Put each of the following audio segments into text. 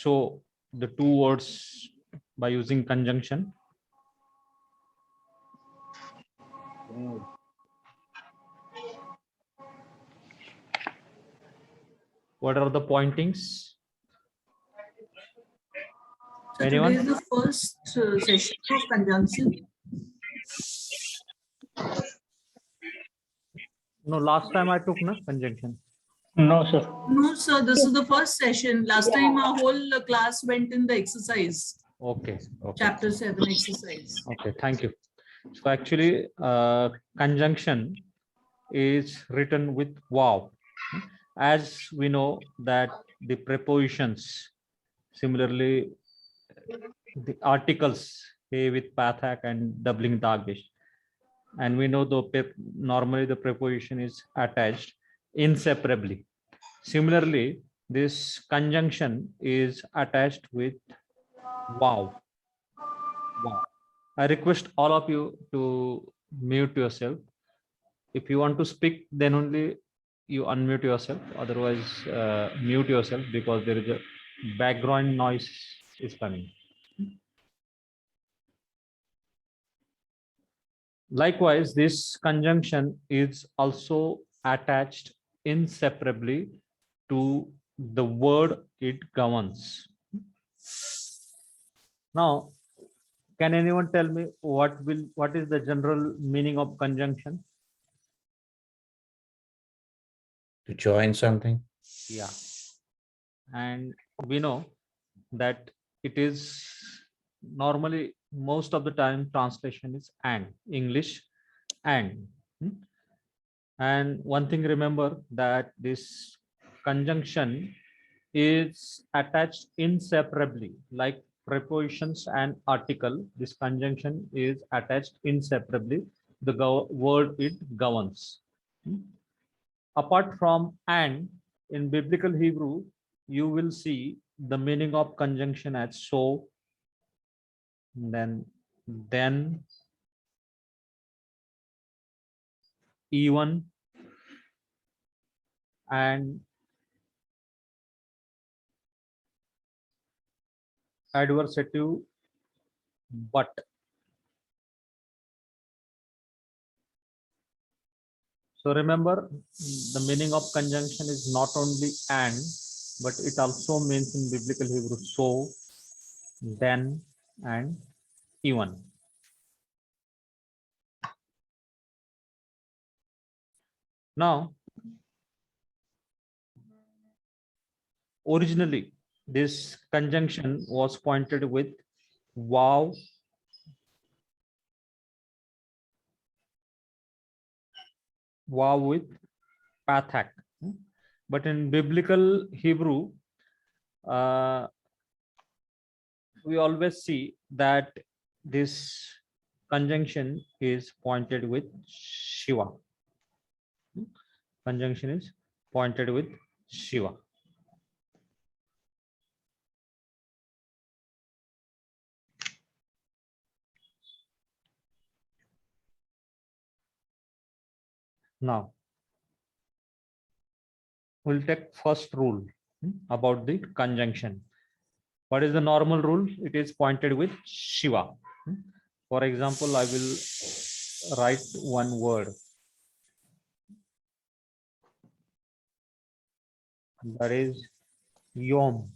show the two words by using conjunction? What are the pointings? So Anyone? today is the first session of conjunction. No, last time I took no conjunction. No, sir. No, sir, this is the first session. Last time our whole class went in the exercise, Okay. chapter 7 exercise. Okay, thank you. So actually, conjunction is written with wow. As we know that the prepositions, similarly, the articles A with pathak and doubling dagesh. And we know normally the preposition is attached inseparably. Similarly, this conjunction is attached with wow. Wow. I request all of you to mute yourself. If you want to speak, then only you unmute yourself. Otherwise, mute yourself because there is a background noise is coming. Likewise, this conjunction is also attached inseparably to the word it governs. Now, can anyone tell me what is the general meaning of conjunction? To join something. Yeah. And we know that it is normally most of the time translation is and, English and. And one thing remember that this conjunction is attached inseparably, like prepositions and article. This conjunction is attached inseparably. The word it governs. Apart from and, in biblical Hebrew, you will see the meaning of conjunction as so, then, even, and adversative but. So remember, the meaning of conjunction is not only and, but it also means in biblical Hebrew so, then, and even. Now, originally, this conjunction was pointed with wow, with pathak. But in biblical Hebrew, we always see that this conjunction is pointed with Shiva. Conjunction is pointed with Shiva. Now, we'll take first rule about the conjunction. What is the normal rule? It is pointed with Shiva. For example, I will write one word. That is Yom.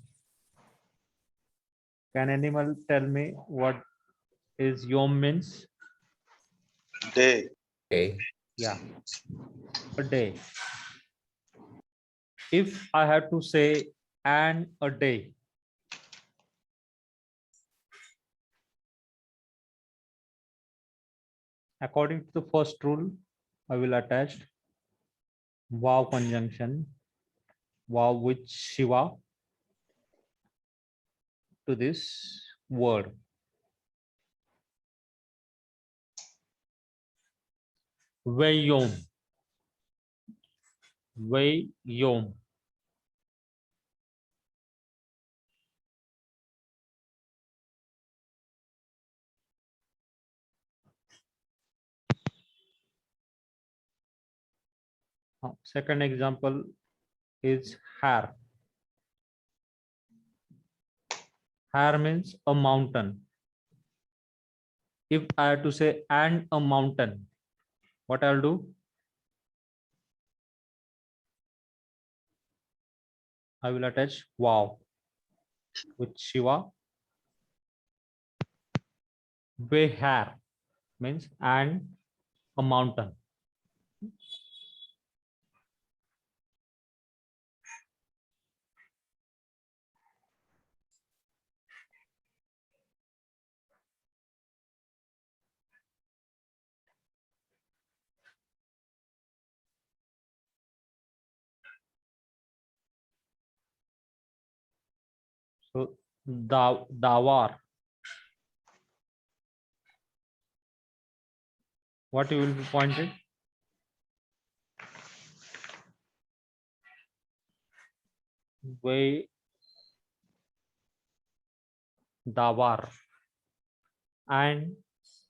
Can anyone tell me what is Yom means? Day. Okay. Yeah, a day. If I have to say and a day, according to the first rule, I will attach wow conjunction, wow with Shiva to this word. Vayom. Vayom. Second example is har. Har means a mountain. If I have to say and a mountain, what I'll do? I will attach wow with Shiva. Behar means and a mountain. So dawar. What you will be pointed? Way dawar. And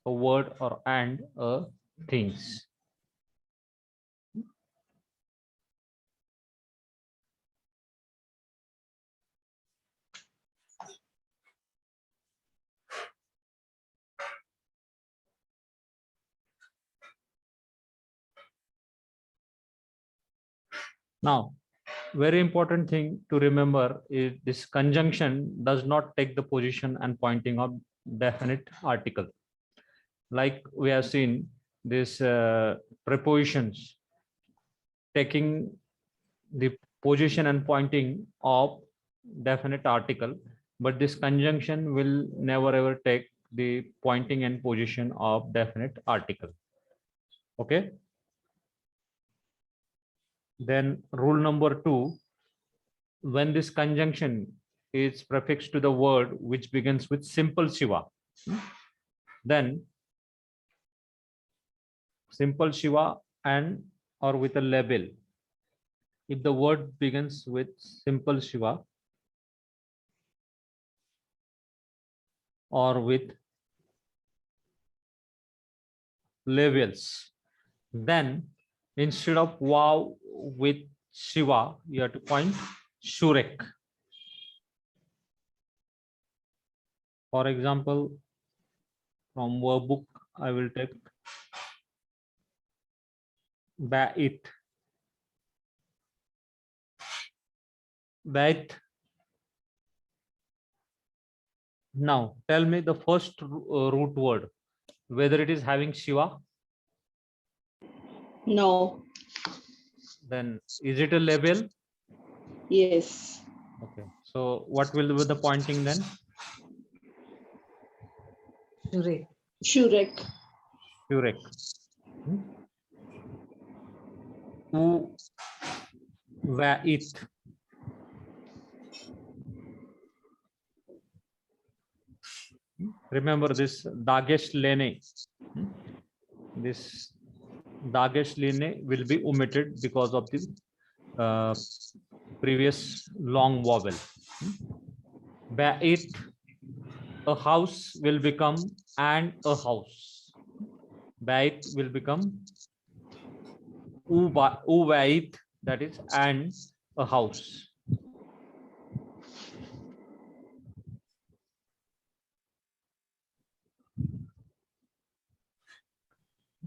a word or and a things. Now, very important thing to remember is this conjunction does not take the position and pointing of definite article. Like we have seen this prepositions taking the position and pointing of definite article, but this conjunction will never ever take the pointing and position of definite article. Okay. Then rule number 2, when this conjunction is prefixed to the word which begins with simple Shiva, then simple Shiva and or with a label. If the word begins with simple Shiva or with labels, then instead of wow with Shiva, you have to point Shurek. For example, from verb book, I will take Ba'it. Ba'it. Now, tell me the first root word, whether it is having Shiva, No. then is it a label? Yes. Okay. So what will be the pointing then? Shurek. Shurek. U Va'it. Remember this Dagesh Lene. This Dagesh Lene will be omitted because of the previous long vowel. Ba'it, a house will become and a house. Ba'it will become Uvait, that is and a house.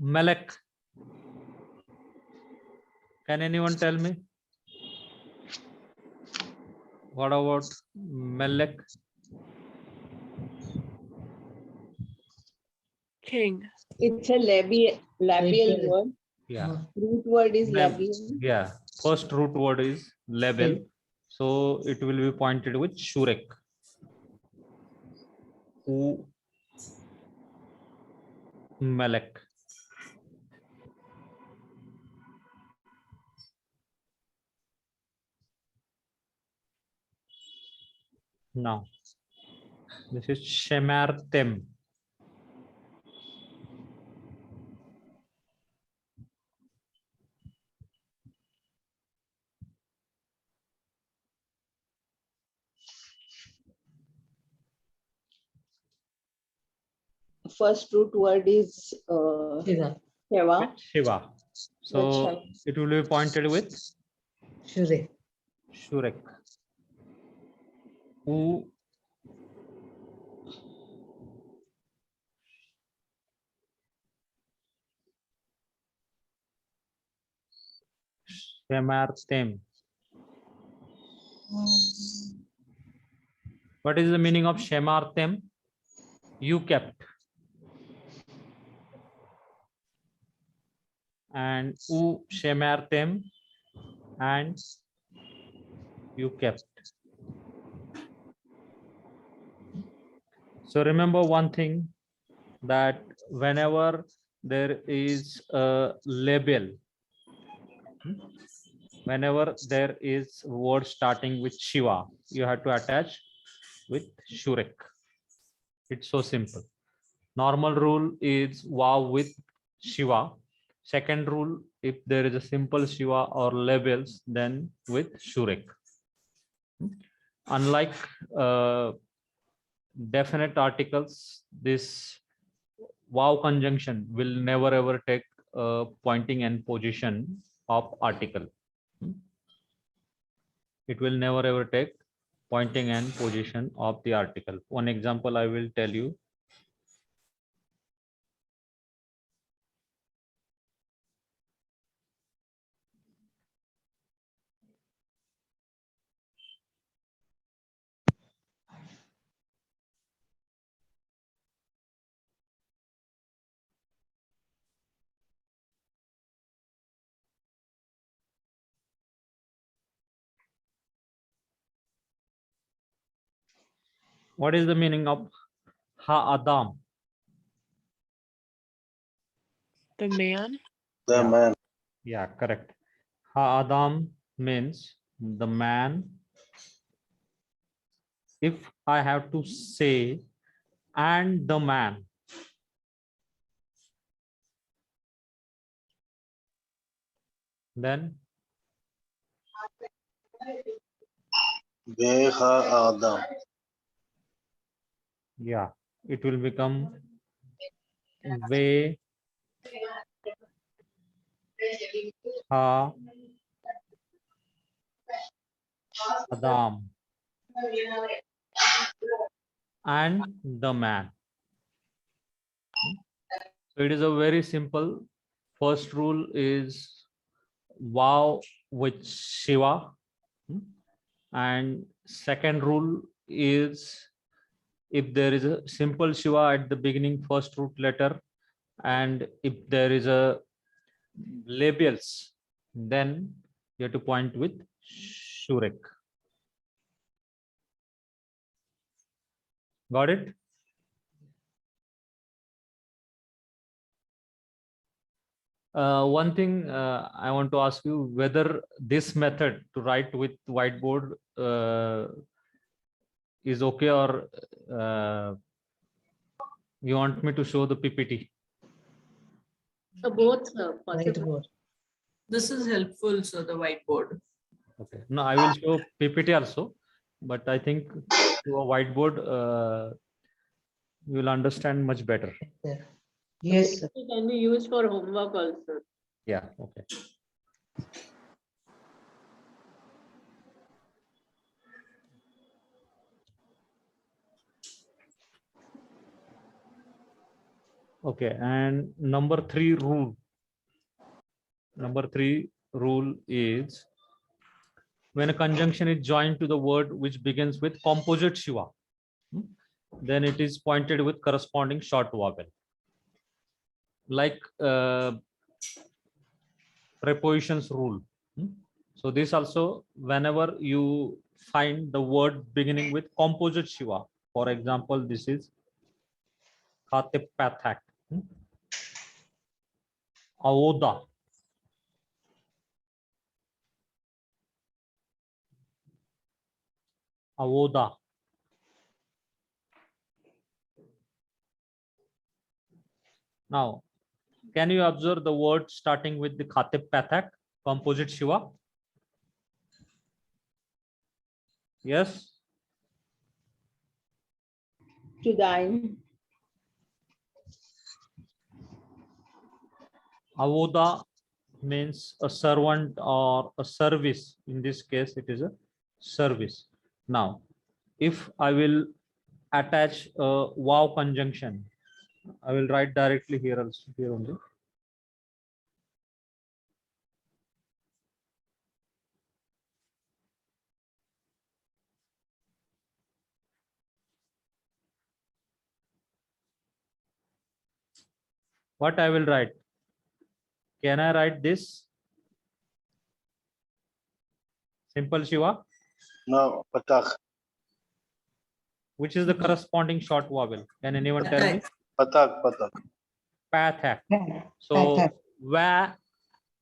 Melek. Can anyone tell me? What about Melek? King. It's a labial word. Yeah. Root word is Lab- labial. Yeah. First root word is label. So it will be pointed with Shurek. U Melek. Now, this is Shemartem. First root word is Shiva. Shiva. So it will be pointed with Shurek. Shurek. U Shemartem. What is the meaning of Shemartem? You kept. And U Shemartem, and you kept. So remember one thing, that whenever there is a label, whenever there is word starting with Shiva, you have to attach with Shurek. It's so simple. Normal rule is Wow with Shiva. Second rule, if there is a simple Shiva or labels, then with Shurek. Unlike definite articles, this Wow conjunction will never ever take pointing and position of article. It will never ever take pointing and position of the article. One example I will tell you. What is the meaning of Ha-Adam? The man. The Yeah. man. Yeah, correct. Ha-Adam means the man. If I have to say and the man, then Beha Adam. yeah, it will become Ve Ha Adam and the man. So it is a very simple. First rule is Wow with Shiva, and second rule is if there is a simple Shiva at the beginning, first root letter, and if there is a labels, then you have to point with Shurek. Got it? One thing I want to ask you, whether this method to write with whiteboard is okay, or you want me to show the PPT? Both possible. This is helpful, so the whiteboard. Okay. No, I will show PPT also, but I think to a whiteboard, you will understand much better. Yes. It can be used for homework also. Yeah. Okay. Okay. And number 3 rule. Number 3 rule is when a conjunction is joined to the word which begins with composite Shiva, then it is pointed with corresponding short vowel. Like prepositions rule. So this also, whenever you find the word beginning with composite Shiva, for example, this is Khatipathak, Avoda, Avoda. Now, can you observe the word starting with the Khatipathak, composite Shiva? Yes. To dine. Avoda means a servant or a service. In this case, it is a service. Now, if I will attach a wow conjunction, I will write directly here also, here only. What I will write? Can I write this? Simple Shiva. No, patak. Which is the corresponding short vowel? Can anyone tell me? Patak, patak. Pathak. So va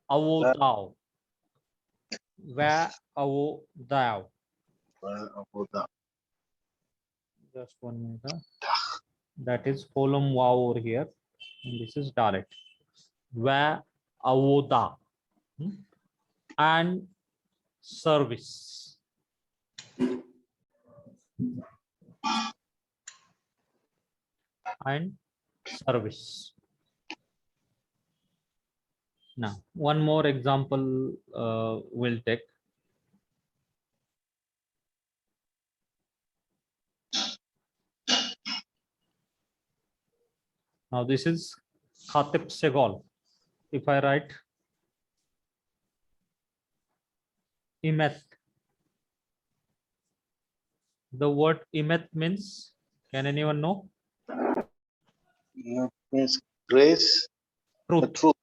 avo thou. Va avo thou. Just 1 minute. That is column wow over here. And this is direct. Va avo da. And service. And service. Now, one more example we'll take. Now, this is Khatib Segal. If I write Imet, the word Imet means, can anyone know? No, means grace, Truth. truth.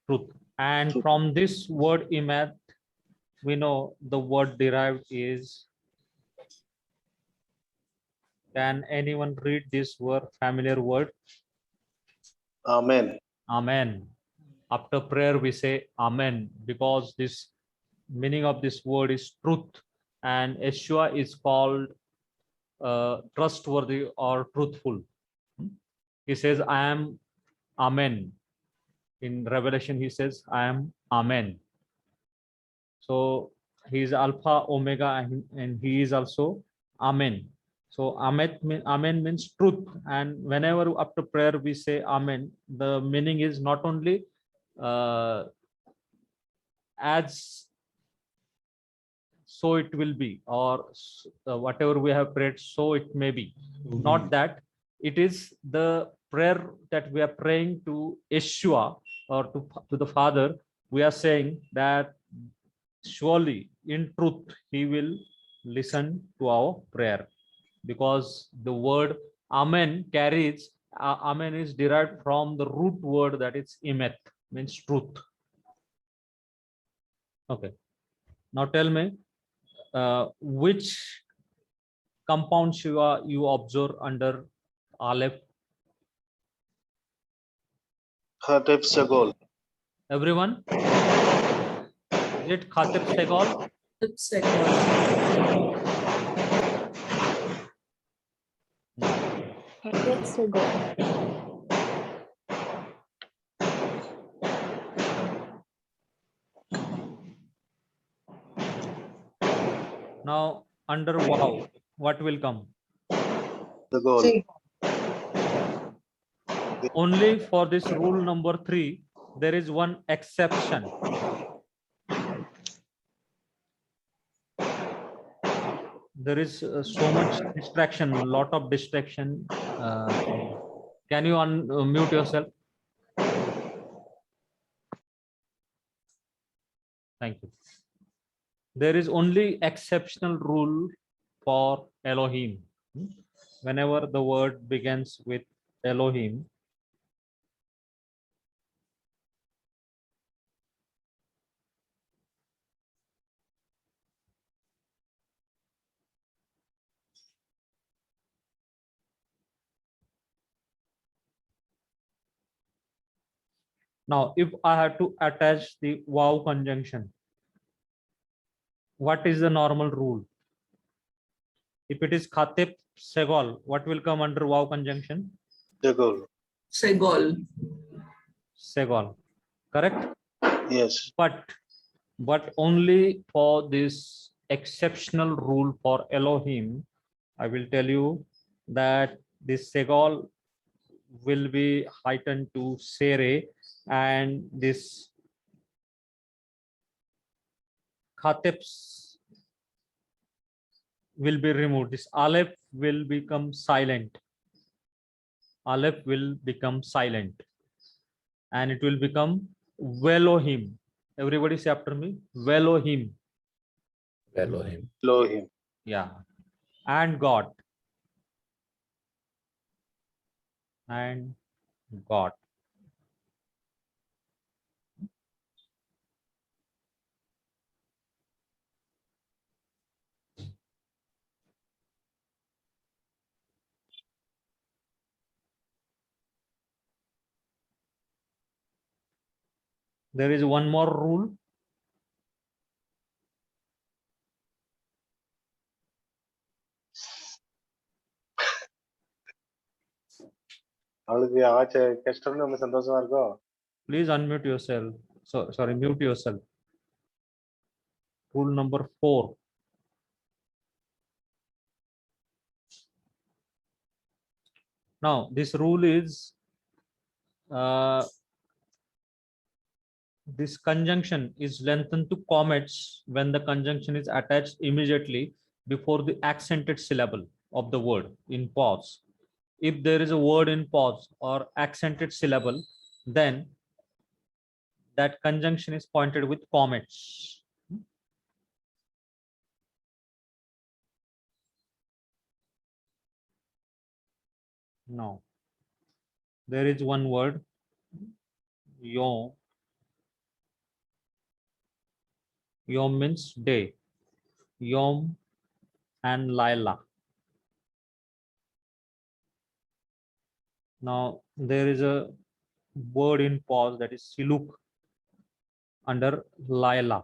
Truth. And from this word Imet, we know the word derived is. Can anyone read this word, familiar word? Amen. Amen. After prayer, we say Amen, because this meaning of this word is truth, and Yeshua is called trustworthy or truthful. He says, I am Amen. In Revelation, he says, I am Amen. So he is Alpha, Omega, and he is also Amen. So Amen means truth. And whenever after prayer we say Amen, the meaning is not only as so it will be, or whatever we have prayed, so it may be. Not that. It is the prayer that we are praying to Yeshua or to the Father. We are saying that surely in truth he will listen to our prayer, because the word Amen carries, Amen is derived from the root word that is Emet, means truth. Okay. Now tell me, which compound Shiva you observe under Aleph? Khatib Segal. Everyone? Is it Khatib Segal? Now under wow, what will come? Segal. Only for this rule number 3, there is one exception. There is so much distraction, lot of distraction. Can you unmute yourself? Thank you. There is only exceptional rule for Elohim. Whenever the word begins with Elohim, now if I have to attach the wow conjunction, what is the normal rule? If it is Khatib Segal, what will come under wow conjunction? Segal. Segal. Segal, correct? Yes. But only for this exceptional rule for Elohim, I will tell you that this Segal will be heightened to Sere, and this Khatibs will be removed. This Aleph will become silent. Aleph will become silent, and it will become Velohim. Everybody say after me, Velohim. Elohim. Elohim. Yeah. And God. And God. There is one more rule. அவளுக்கு ஆச்ச கஷ்டம்னு நம்ம சந்தோஷமா இருக்கோம். Please unmute yourself. So sorry, mute yourself. Rule number 4. Now this rule is this conjunction is lengthened to comets when the conjunction is attached immediately before the accented syllable of the word in pause. If there is a word in pause or accented syllable, then that conjunction is pointed with comets. Now, there is one word, yom. Yom means day. Yom and Laila. Now, there is a word in pause, that is siluk, under Laila.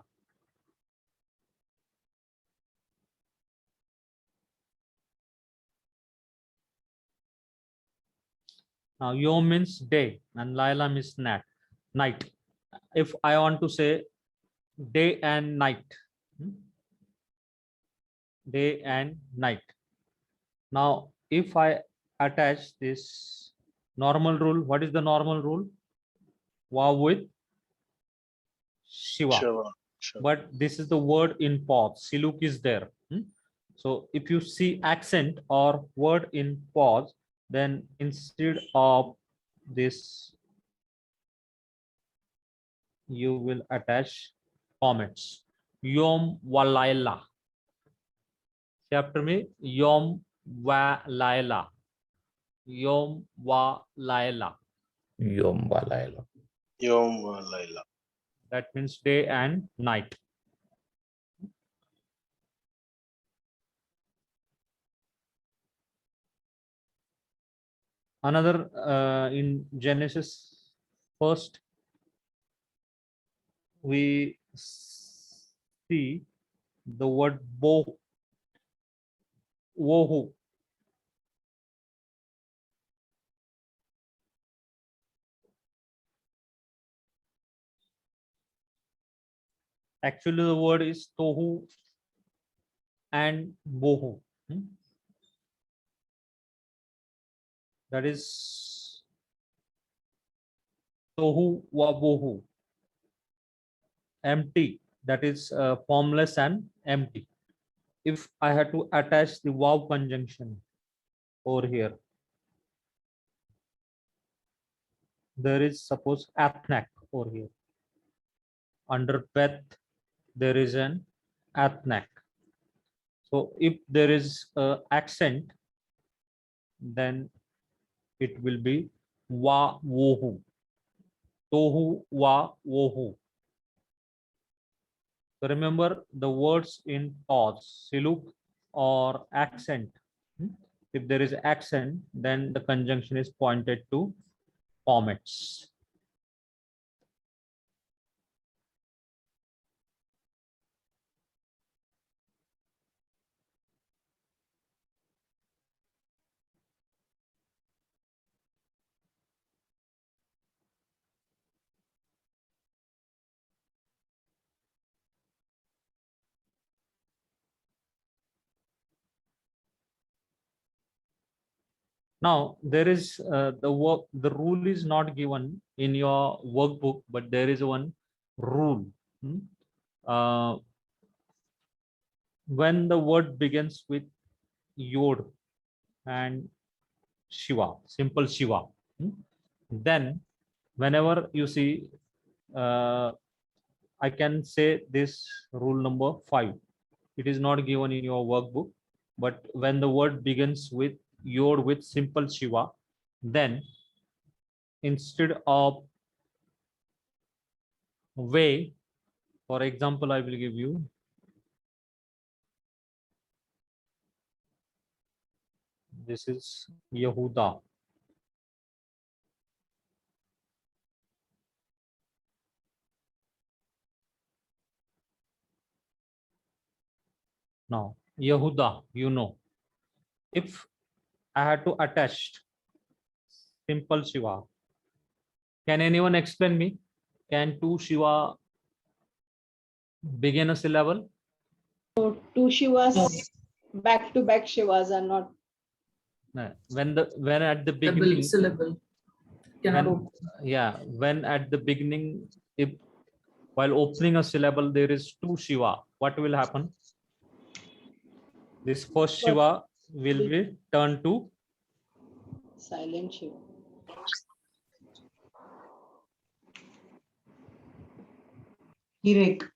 Now, Yom means day and Laila means night. If I want to say day and night, day and night. Now, if I attach this normal rule, what is the normal rule? Wow with Shiva. Shiva. Shiva. But this is the word in pause. Siluk is there. So if you see accent or word in pause, then instead of this, you will attach comets. Yom Walaila. Say after me, Yom Walaila. Yom Walaila. Yom Walayla. Yom Laila. That means day and night. Another in Genesis first, we see the word wohu. Actually, the word is tohu and bohu. That is tohu wa bohu. Empty. That is formless and empty. If I had to attach the wow conjunction over here, there is suppose athnak over here. Under Beth, there is an athnak. So if there is accent, then it will be wa wohu. Tohu wa wohu. So remember the words in pause, siluk or accent. If there is accent, then the conjunction is pointed to comets. Now there is the rule is not given in your workbook, but there is one rule. When the word begins with Yod and Shiva, simple Shiva, then whenever you see, I can say this rule number 5. It is not given in your workbook, but when the word begins with Yod with simple Shiva, then instead of way, for example, I will give you this is Yehuda. Now, Yehuda, you know. If I had to attach simple Shiva, can anyone explain me? Can two Shiva begin a syllable? Two Shivas, back to back Shivas are not. No. When at the beginning, Syllable. Cannot when, open. yeah, when at the beginning, if while opening a syllable there is two Shiva, what will happen? This first Shiva will be turned to Silent Shiva. Hirek.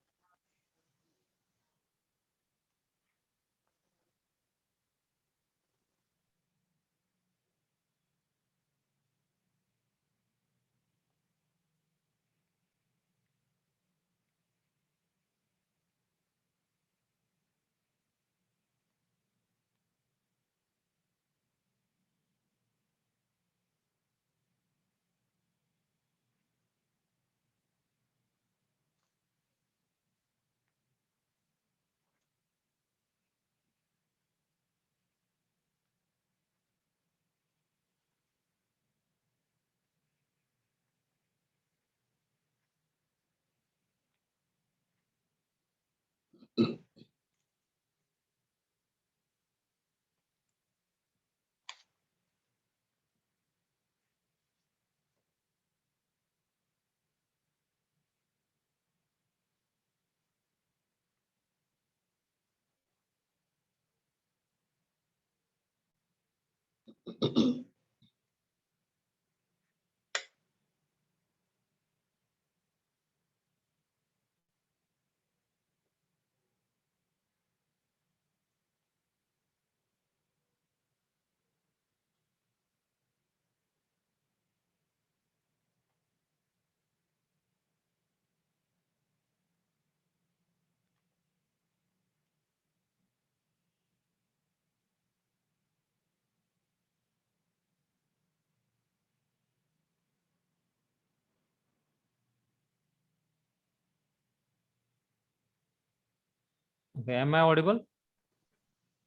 okay. Am I audible?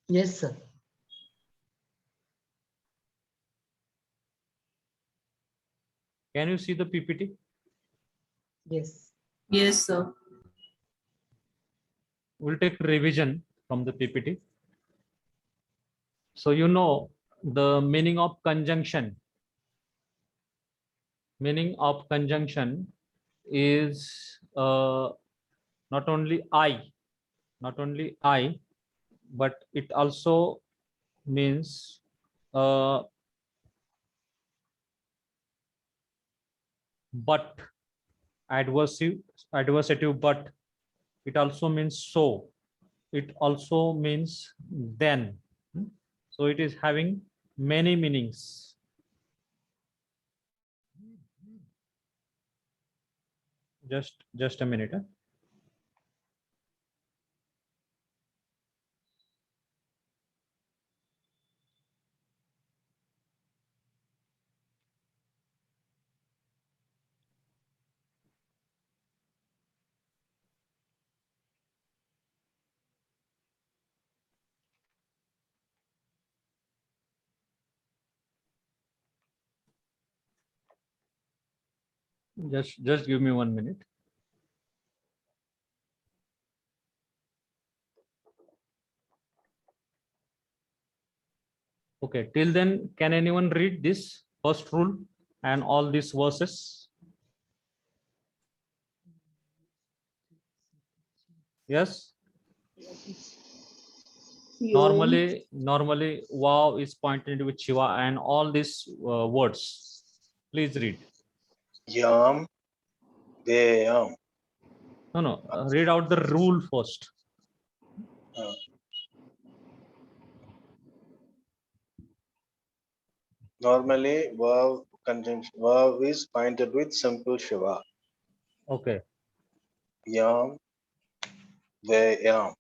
Yes, sir. Can you see the PPT? Yes. Yes, sir. We'll take revision from the PPT. So you know the meaning of conjunction. Meaning of conjunction is not only I, but it also means but, adversative but. It also means so. It also means then. So it is having many meanings. Just a minute. Just give me 1 minute. Okay, till then, can anyone read this first rule and all these verses? Yes. Normally, wow is pointed with Shiva and all these words. Please read. Yam, Deyam. No, read out the rule first. Normally, verb is pointed with simple Shiva. Okay. Yam, Deyam.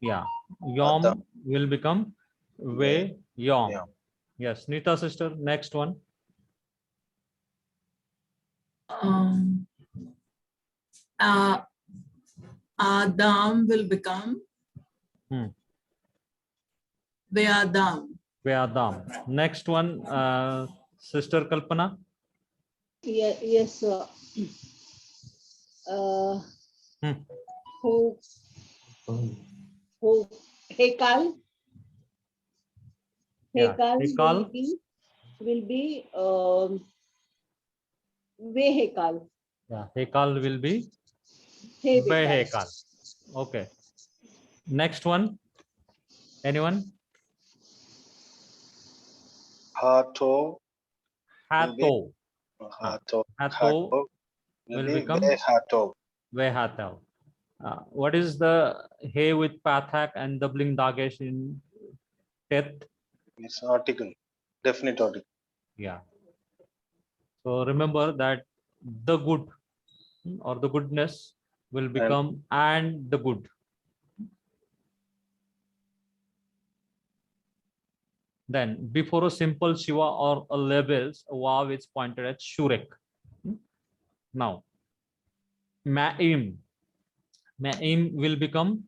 Yeah. Yom Adam. will become Ve Yom. Yam. Yes. Nita sister, next one. Adam will become Vyadam. Vyadam. Next one, Sister Kalpana. Yes, sir. Hmm. Who, Hekal. Yeah, Hekal Hekal. will be Vehekal. Yeah, Hekal will be Hekal. Vehekal. Okay. Next one. Anyone? Hato. Hatto. Hato. Hatto will become Hato. Vehato. What is the He with Pathak and doubling Dagesh in Teth? It's article. Definite article. Yeah. So remember that the good or the goodness will become and the good. Then before a simple Shiva or a labels, a Vav is pointed at Shurek. Now, Ma'im. Ma'im will become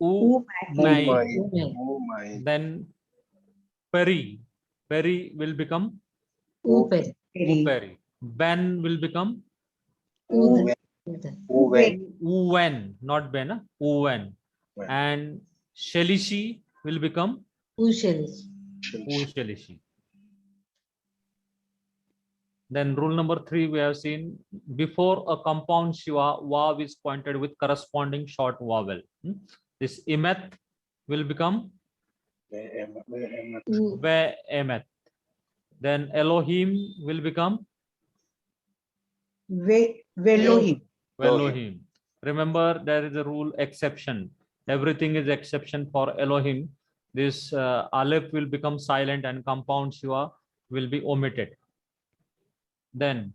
Umaim. Umai. Then Peri. Peri will become Uperi. Uperi. Ben will become Uven. Uven, not Ben, Uven. Uven. And Shelishi will become Ushelish. Ushelishi. Then rule number 3 we have seen, before a compound Shiva, Vav is pointed with corresponding short vowel. This Imet will become Ve'emet. Then Elohim will become Velohim. Elohim. Remember, there is a rule exception. Everything is exception for Elohim. This Aleph will become silent and compound Shiva will be omitted. Then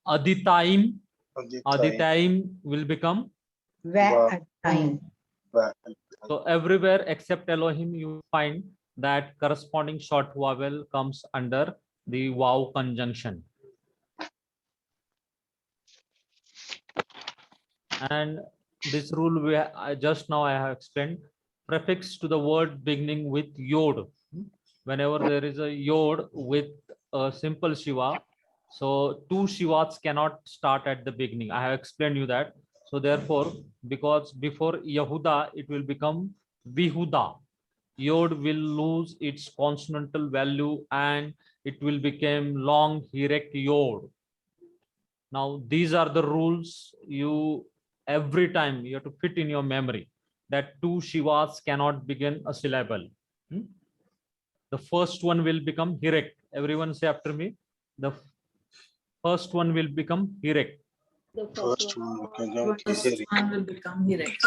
Aditaim will become. Ve'atayim. So everywhere except Elohim, you find that corresponding short vowel comes under the Vav conjunction. And this rule just now I have explained. Prefix to the word beginning with Yod. Whenever there is a Yod with a simple Shiva, so two Shivas cannot start at the beginning. I have explained you that. So therefore, because before Yehuda, it will become Vihuda. Yod will lose its consonantal value and it will become long Hirek Yod. Now, these are the rules you every time you have to fit in your memory, that two Shivas cannot begin a syllable. The first one will become Hirek. Everyone say after me. The first one will become Hirek. The First one. First one will become Hirek.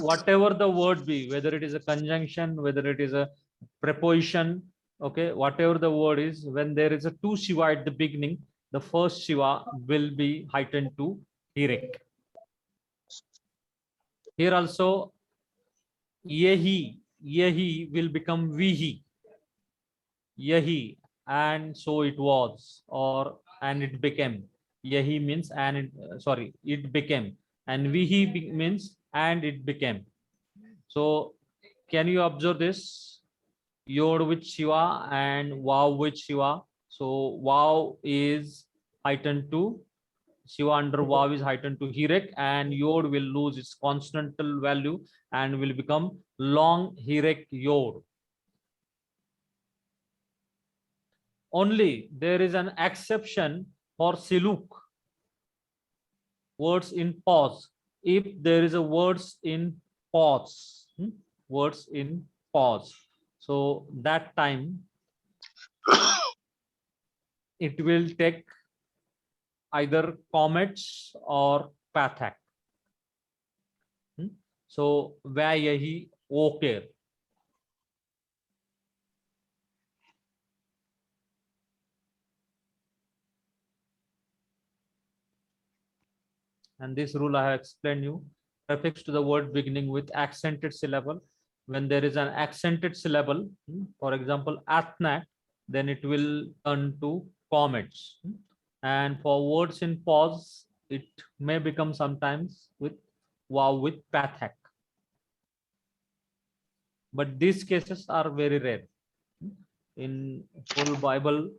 Whatever the word be, whether it is a conjunction, whether it is a preposition, okay, whatever the word is, when there is a two Shiva at the beginning, the first Shiva will be heightened to Hirek. Here also, Yehi will become Vihi. Yehi, and so it was, or and it became. Yehi means and it became, and Vihi means and it became. So can you observe this? Yod with Shiva and Vav with Shiva. So Vav is heightened to Shiva under Vav is heightened to Hirek, and Yod will lose its consonantal value and will become long Hirek Yod. Only there is an exception for Siluk, words in pause. If there is a words in pause, words in pause. So that time it will take either comets or pathak. So where yahi okay. And this rule I have explained you. Prefix to the word beginning with accented syllable. When there is an accented syllable, for example, Athnak, then it will turn to comets. And for words in pause, it may become sometimes with wow with pathak. But these cases are very rare. In whole Bible,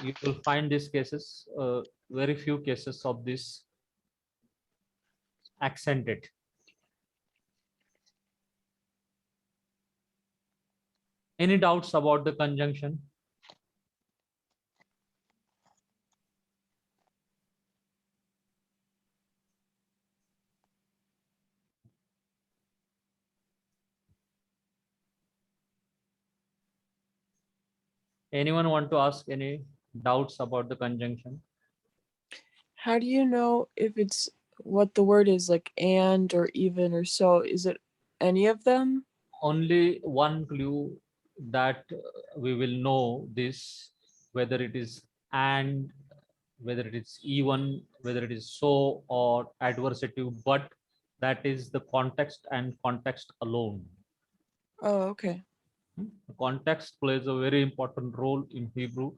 you will find these cases, very few cases of this accented. Any doubts about the conjunction? Anyone want to ask any doubts about the conjunction? How do you know if it's what the word is, like and or even or so? Is it any of them? Only one clue that we will know this, whether it is and, whether it is even, whether it is so or adversative, but that is the context and context alone. Oh, okay. Context plays a very important role in Hebrew.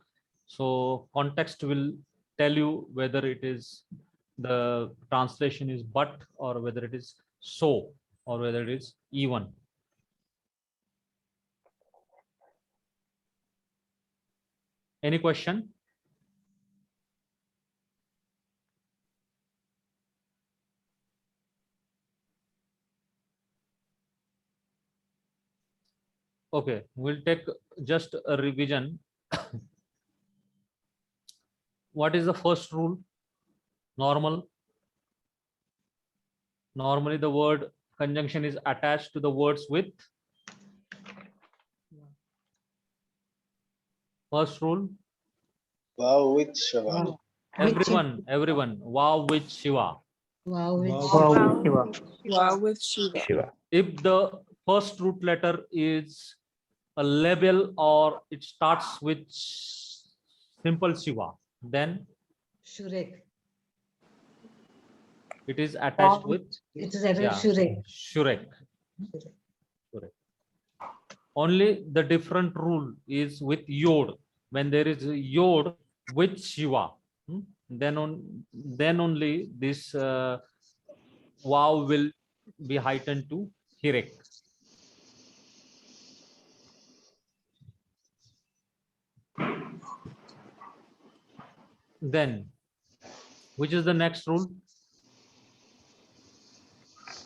So context will tell you whether it is the translation is but, or whether it is so, or whether it is even. Any question? Okay, we'll take just a revision. What is the first rule? Normal. Normally the word conjunction is attached to the words with. First rule. Wow with Shiva. Wow. Everyone. Wow with Shiva. Wow. Wow, with Shiva. Shiva. If the first root letter is a label or it starts with simple Shiva, then Shurek. it is attached with It is ever yeah, Shurek. Shurek. Only the different rule is with Yod. When there is a Yod with Shiva, then only this wow will be heightened to Hirek. Then, which is the next rule?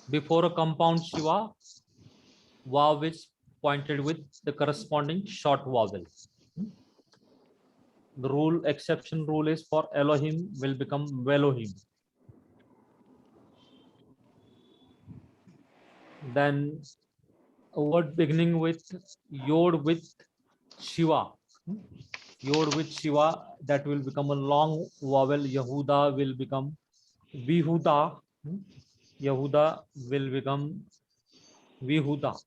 Before a compound Shiva, wow is pointed with the corresponding short vowel. The rule, exception rule is for Elohim will become Velohim. Then a word beginning with Yod with Shiva. Yod with Shiva, that will become a long vowel. Yehuda will become Vihuda. Yehuda will become Vihuda.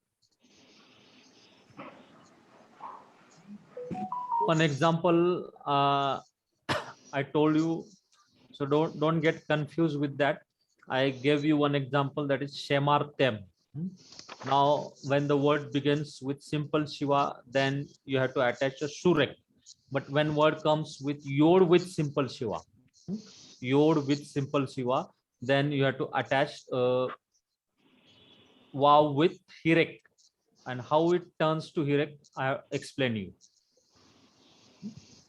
One example I told you, so don't get confused with that. I gave you one example, that is Shemar Tem. Now, when the word begins with simple Shiva, then you have to attach a Shurek. But when word comes with Yod with simple Shiva, Yod with simple Shiva, then you have to attach Wow with Hirek. And how it turns to Hirek, I explain you.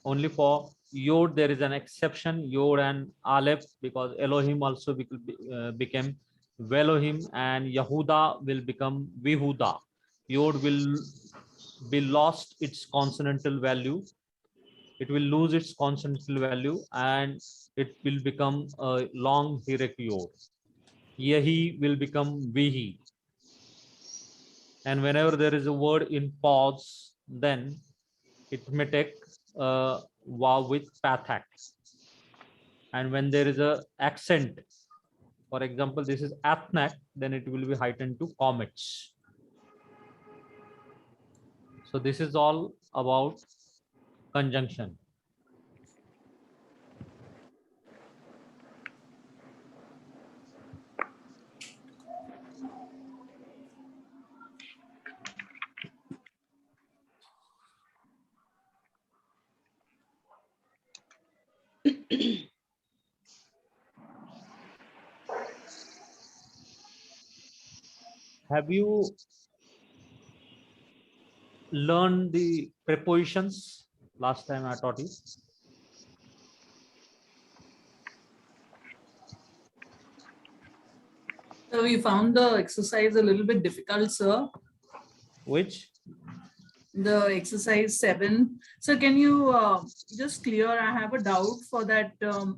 Only for Yod there is an exception, Yod and Aleph, because Elohim also became Velohim, and Yehuda will become Vihuda. Yod will be lost its consonantal value. It will lose its consonantal value and it will become a long Hirek Yod. Yehi will become Vihi. And whenever there is a word in pause, then it may take wow with pathak. And when there is a accent, for example, this is athnak, then it will be heightened to comets. So this is all about conjunction. Have you learned the prepositions last time I taught you? So we found the exercise a little bit difficult, sir. Which? The exercise 7. So can you just clear? I have a doubt for that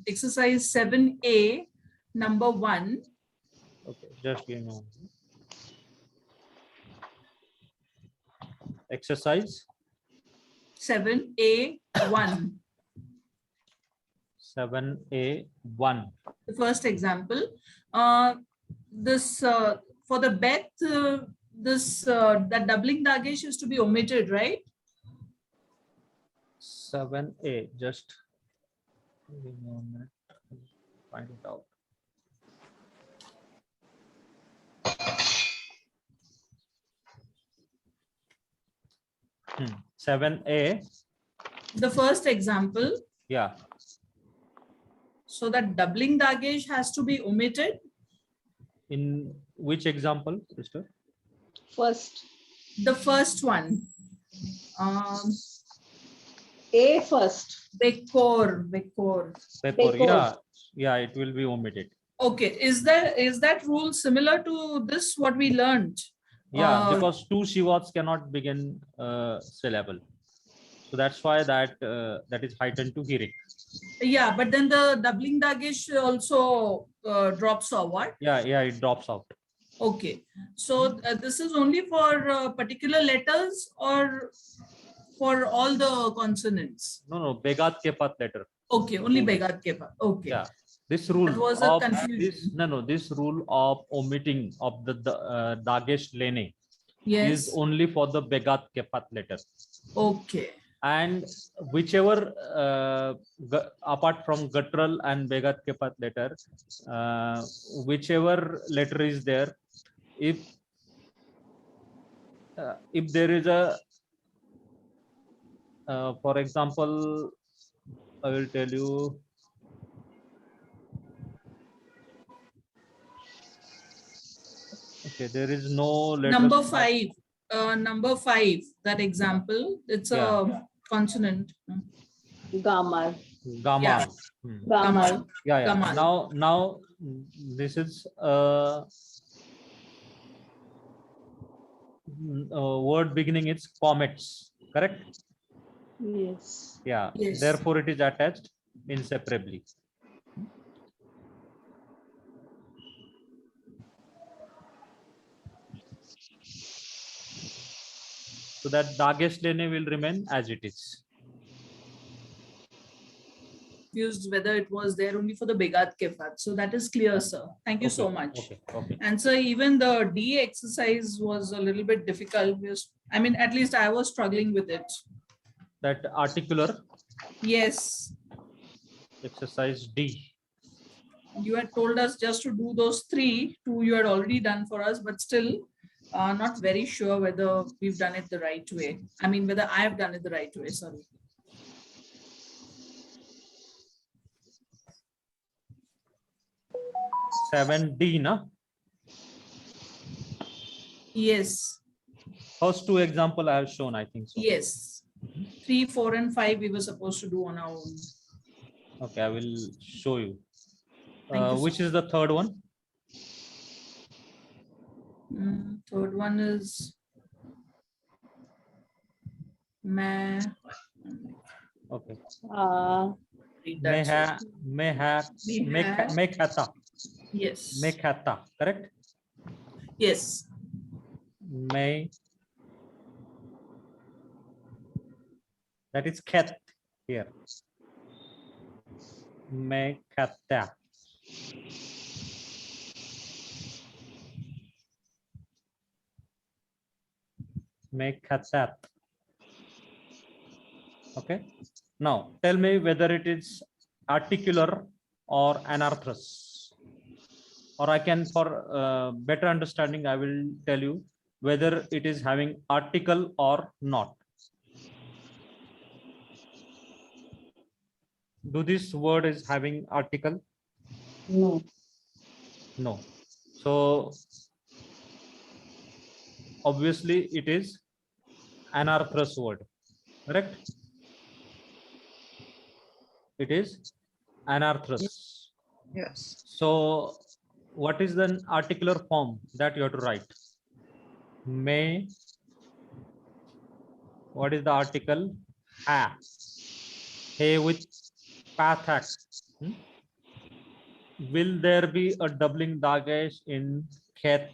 exercise 7A, number 1. Okay, just give me one. Exercise 7A1. 7A1. The first example. This for the bet, that doubling dagesh is to be omitted, right? 7A. Just give me 1 minute. I'll find it out. Hmm. 7A. The first example. Yeah. So that doubling dagesh has to be omitted. In which example, sister? First. The first one. A first. Bekor. Paper. Because- Yeah. Yeah, it will be omitted. Okay. Is that rule similar to this what we learned? Yeah, because two Shivats cannot begin syllable. So that's why that is heightened to Hirik. Yeah, but then the doubling dagesh also drops forward. Yeah, it drops out. Okay, so this is only for particular letters or for all the consonants? No, Begat Kepat letter. Okay, only Begat Kepa. Okay. Yeah. This rule That was a of confusion. this rule of omitting of the Dagesh Lene Yes. is only for the Begat Kepat letter. Okay. And whichever apart from guttural and Begat Kepat letter, whichever letter is there, if there is a for example, I will tell you. Okay, there is no letter. Number 5. Number 5. That example. It's a consonant. Gamar. Gamma. Yeah. Gamar. Yeah. Gamal. Now this is a word beginning its comets, correct? Yes. Yeah. Yes. Therefore, it is attached inseparably. So that Dagesh Lene will remain as it is. Used whether it was there only for the Begat Kefat. So that is clear, sir. Thank you so much. Okay. And so even the D exercise was a little bit difficult. I mean, at least I was struggling with it. That articular Yes. exercise D. You had told us just to do those 3. 2 you had already done for us, but still not very sure whether we've done it the right way. I mean, whether I have done it the right way. Sorry. Seven D, na? Yes. First 2 example I have shown, I think so. Yes. 3, 4, and 5 we were supposed to do on our own. Okay, I will show you. Thank you, Which is the third one? Third one is me. Okay. Read that. Mekhata. Yes. Mekhata, correct? Yes. That is khat here. Mekhata. Mekhatat. Okay. Now tell me whether it is articular or anarthrous. Or I can, for better understanding, I will tell you whether it is having article or not. Do this word is having article? No. No. So obviously it is anarthrous word, correct? It is anarthrous. Yes. So what is the articular form that you have to write? May. What is the article? Ha. Hey with pathak. Will there be a doubling dagesh in khet?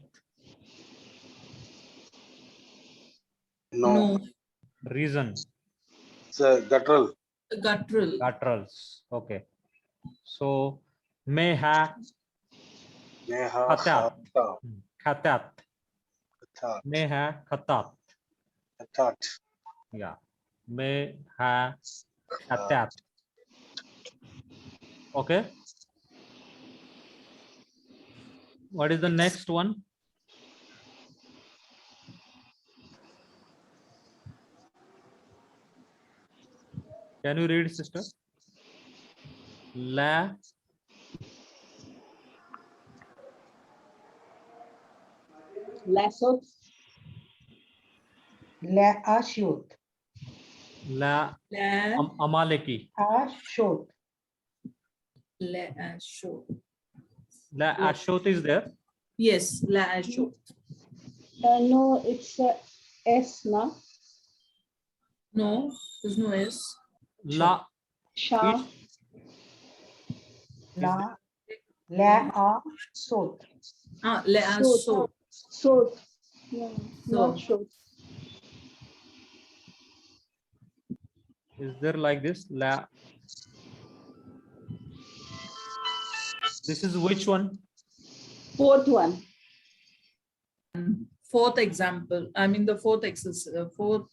No. No. Reason. It's a guttural. Guttural. Laterals. Okay. So may ha Neha, khatat. khata, Khatat. khatat, May ha khatat. khatat, Yeah. May ha khatat. Okay. What is the next one? Can you read, sister? La. Lasso. La Ashut. La. La. Amaleki. Ashut. La. Show. La Ashot is there. Yes. La. Show. No, it's S, no? No. There's no S. La. Shah. La La Ashut. Ah. La. Shoot. Show. So, no, So. not shoot. Is there like this? La. This is which one? Fourth one. Fourth example. I mean the fourth exercise. Fourth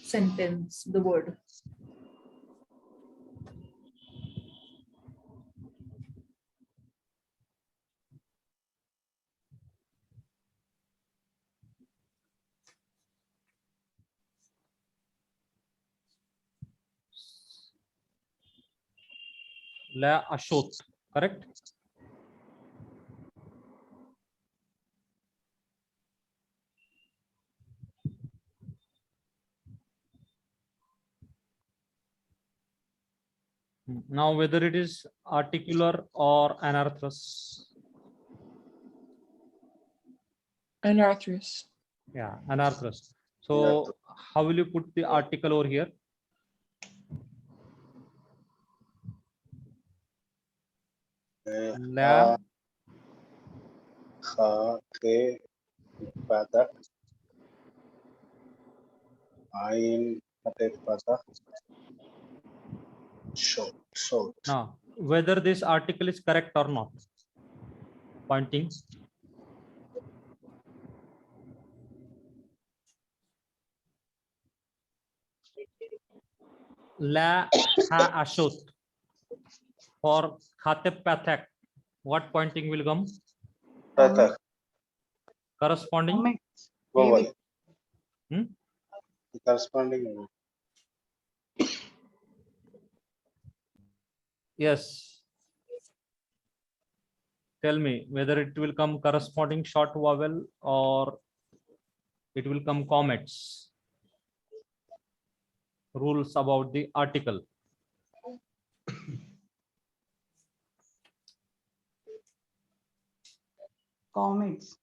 sentence. The word. La Ashot. Correct? Now, whether it is articular or anarthrous. Anarthrous. Yeah, anarthrous. So how will you put the article over here? La. kha, khe, pathak, ain, khatet, pathak, shot, shot. Now, whether this article is correct or not. Pointing. La ha ashut. For khatib pathak, what pointing will come? Pathak, Corresponding. vowel. Hmm? The corresponding. Yes. Tell me whether it will come corresponding short vowel or it will come comets. Rules about the article. Comets.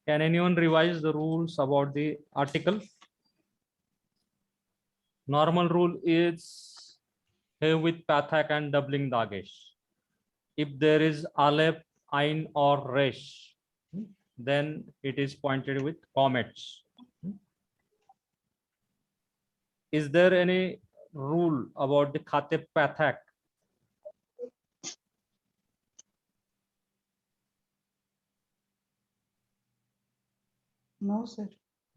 Can anyone revise the rules about the article? Normal rule is here with pathak and doubling dagesh. If there is aleph, ain or resh, then it is pointed with comets. Is there any rule about the khatib pathak? No, sir.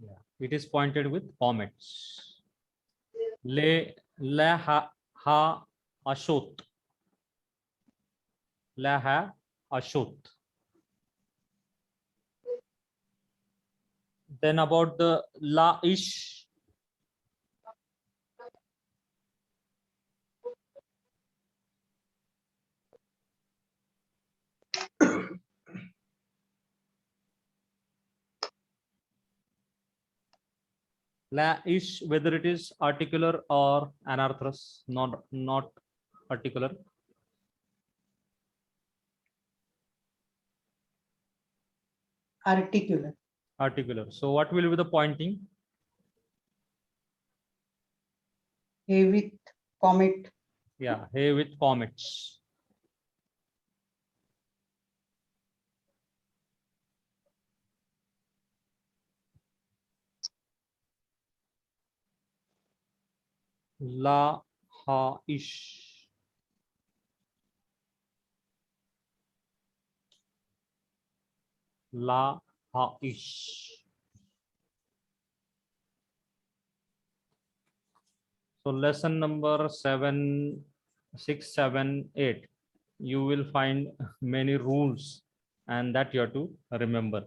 Yeah, it is pointed with comets. La ha ashot. La ha ashut. Then about the la ish. La ish, whether it is articular or anarthrous, not particular. Articular. Articular. So what will be the pointing? A with comet. Yeah, hey with comets. La ha ish. La ha ish. So lesson number 7, 6, 7, 8. You will find many rules and that you have to remember.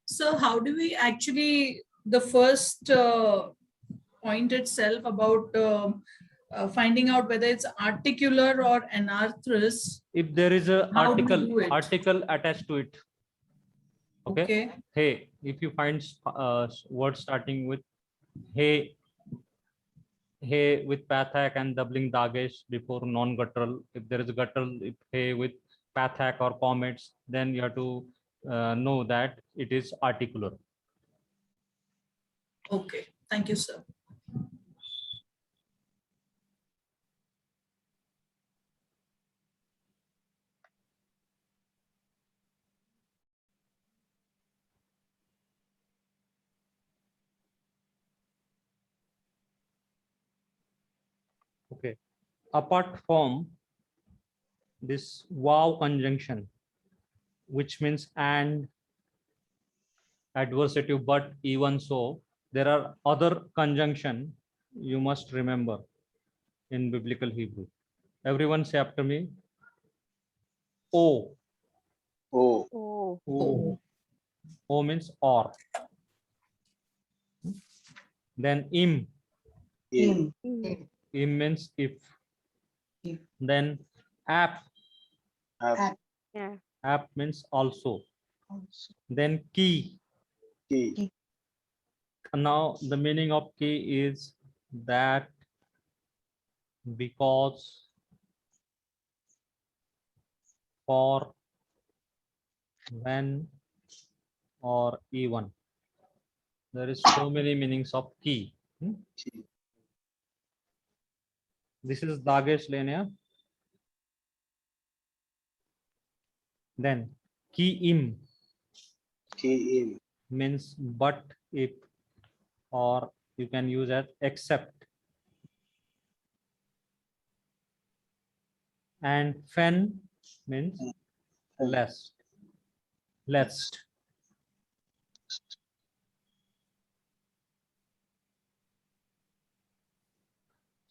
So how do we actually, the first point itself about finding out whether it's articular or anarthrous? If there is a How do we do it? article attached to it. Okay. Okay. Hey, if you find word starting with hey, hey with pathak and doubling dagesh before non-guttural. If there is a guttural, if hey with pathak or comets, then you have to know that it is articular. Okay. Thank you, sir. Okay. Apart from this wow conjunction, which means and, adversative, but, even so, there are other conjunction you must remember in biblical Hebrew. Everyone say after me. O. Oh, Oh. O. O means or. Then im. in, Im means if. If. Then ap. app, Ap means also. Also. Then key. key, Now the meaning of key is that because, for, when, or even. There is so many meanings of key. key, This is Dagesh Lenia. Then key im key in, means but, if, or you can use as except. And fen means lest. Lest.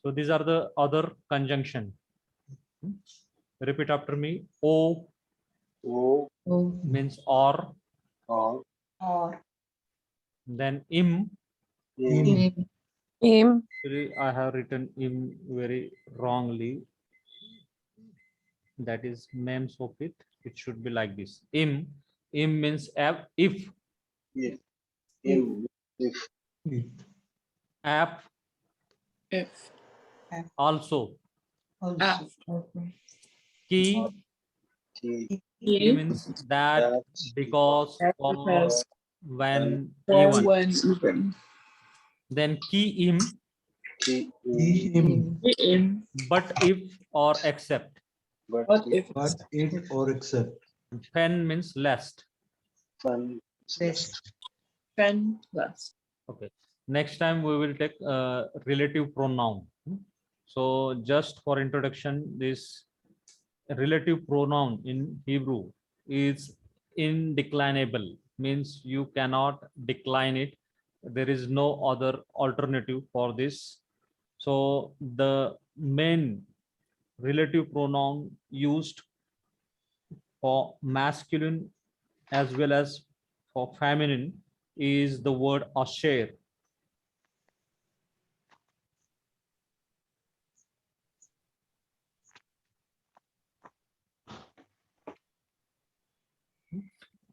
So these are the other conjunction. Repeat after me. O O, means or. Or. Then im. in, Im. Actually, I have written im very wrongly. That is memes of it. It should be like this. Im means if. if, in, if, App If. also. Also. Key key, means that, that, because, for, Because. when, Or even. when even. Then key im He, him, but if or except. but but if if if or except. Fen means lest. son this Fen plus. Okay. Next time we will take relative pronoun. So just for introduction, this relative pronoun in Hebrew is indeclinable, means you cannot decline it. There is no other alternative for this. So the main relative pronoun used for masculine as well as for feminine is the word asher.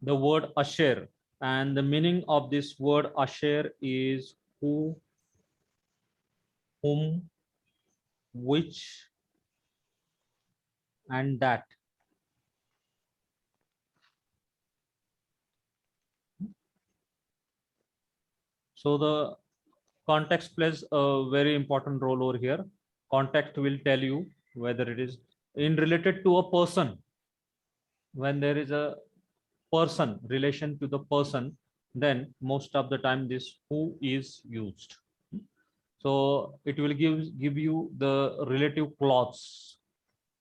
The word asher, and the meaning of this word asher is who, whom, which, and that. So the context plays a very important role over here. Context will tell you whether it is in related to a person. When there is a person relation to the person, then most of the time this who is used. So it will give you the relative clause.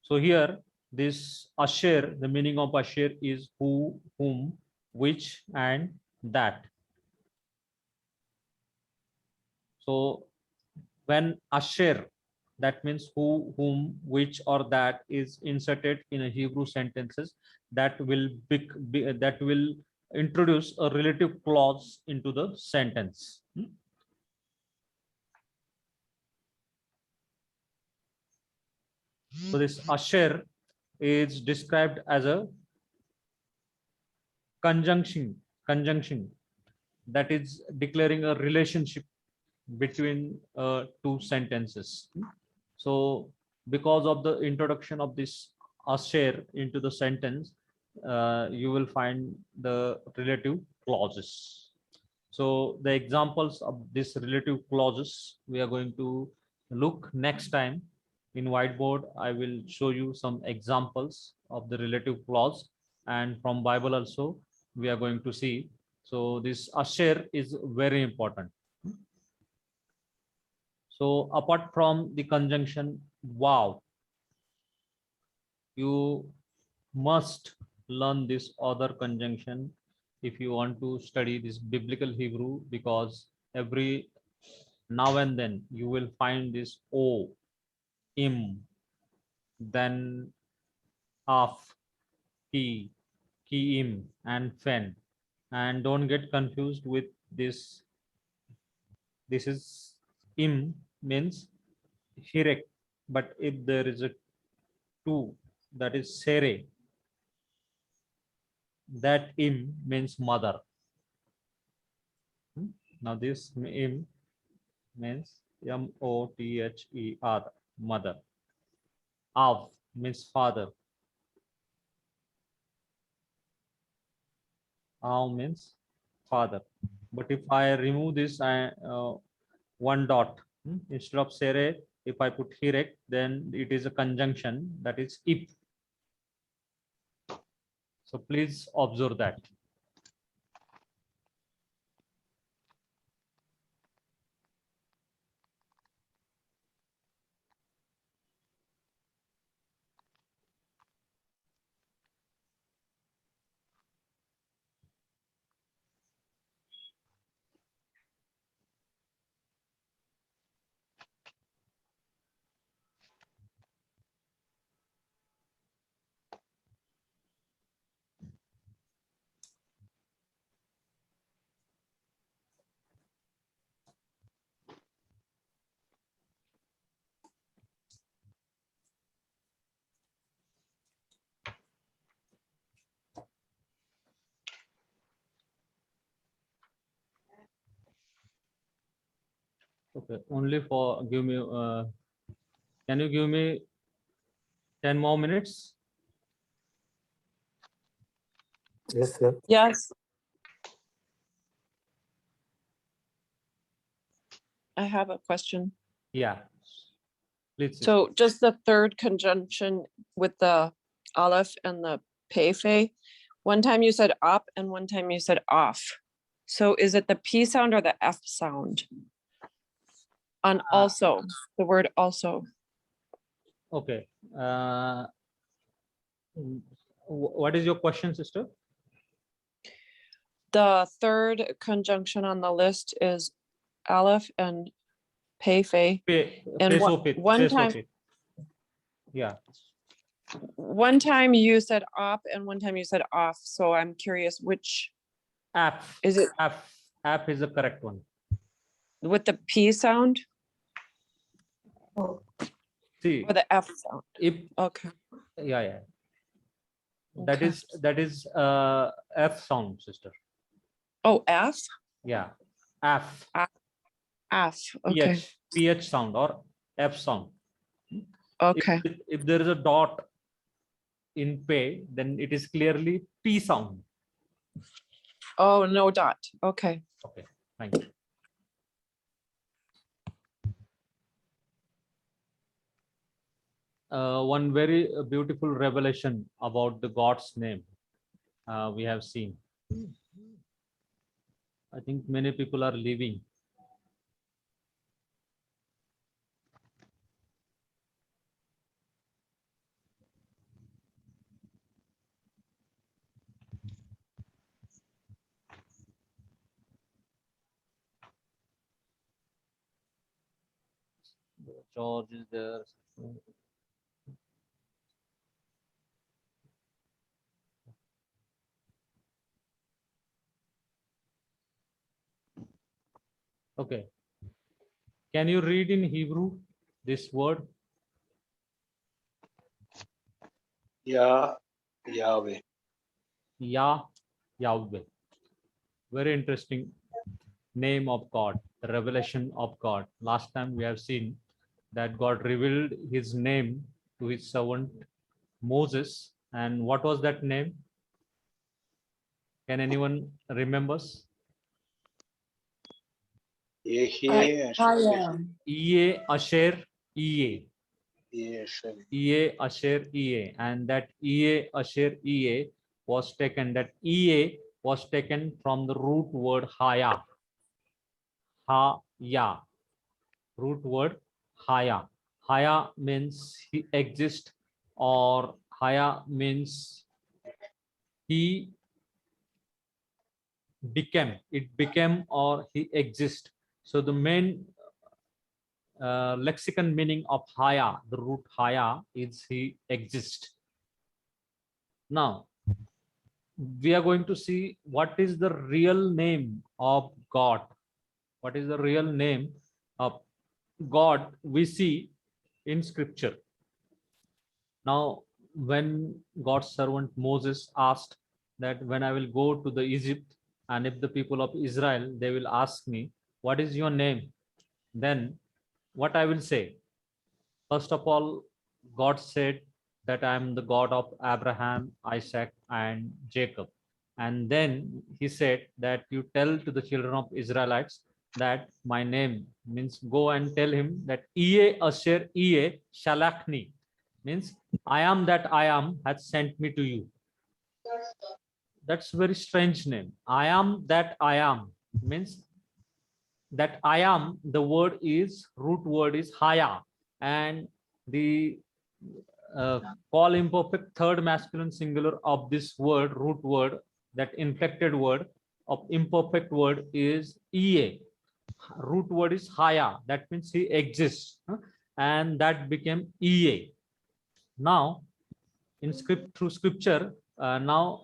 So here this asher, the meaning of asher is who, whom, which, and that. So when asher, that means who, whom, which, or that is inserted in a Hebrew sentences, that will that will introduce a relative clause into the sentence. So this asher is described as a conjunction that is declaring a relationship between two sentences. So because of the introduction of this asher into the sentence, you will find the relative clauses. So the examples of this relative clauses we are going to look next time. In whiteboard, I will show you some examples of the relative clause, and from Bible also we are going to see. So this asher is very important. So apart from the conjunction wow, you must learn this other conjunction if you want to study this biblical Hebrew, because every now and then you will find this o, im, then af, ki, kiim, and fen. And don't get confused with this. This is im means hirek, but if there is a two, that is sere, that im means mother. Now this im means mother, mother. Av means father. Av means father. But if I remove this one dot, instead of sere, if I put hirek, then it is a conjunction, that is if. So please observe that. Okay, only for give me. Can you give me 10 more minutes? Yes, sir. Yes. I have a question. Yeah. Please. sister. So just the third conjunction with the aleph and the peife. One time you said up and one time you said off. So is it the P sound or the F sound? On also, the word also. Okay. What is your question, sister? The third conjunction on the list is aleph and peife. And one time, Yeah. one time you said up and one time you said off. So I'm curious which App. is it App is the correct one. with the P sound See, or the F sound? if Okay. yeah. That Okay. is F sound, sister. Oh, F? Yeah. F. F. Okay. PH sound or F sound. Okay. If there is a dot in pay, then it is clearly P sound. Oh, no dot. Okay. Okay, thank you. One very beautiful revelation about the God's name we have seen. I think many people are leaving. George is there. Okay. Can you read in Hebrew this word? Yahweh. Yahweh. Very interesting name of God, the revelation of God. Last time we have seen that God revealed his name to his servant Moses. And what was that name? Can anyone remembers? Yehe Ie Asher Ie. Asher. Ie Asher Ie. And that Ie Asher Ie was taken, that Ie was taken from the root word Haya. Haya. Root word Haya. Haya means he exists, or Haya means he became, it became, or he exists. So the main lexicon meaning of Haya, the root Haya, is he exists. Now we are going to see what is the real name of God. What is the real name of God we see in scripture. Now, when God's servant Moses asked that when I will go to the Egypt, and if the people of Israel, they will ask me, what is your name? Then what I will say? First of all, God said that I am the God of Abraham, Isaac, and Jacob. And then he said that you tell to the children of Israelites that my name, means go and tell him that Ie Asher Ie Shalachni, means I am that I am has sent me to you. That's very strange name. I am that I am means that I am, the word is, root word is Haya, and the call imperfect third masculine singular of this word, root word, that inflected word of imperfect word is Ie. Root word is Haya, that means he exists, and that became Ie. Now in through scripture, now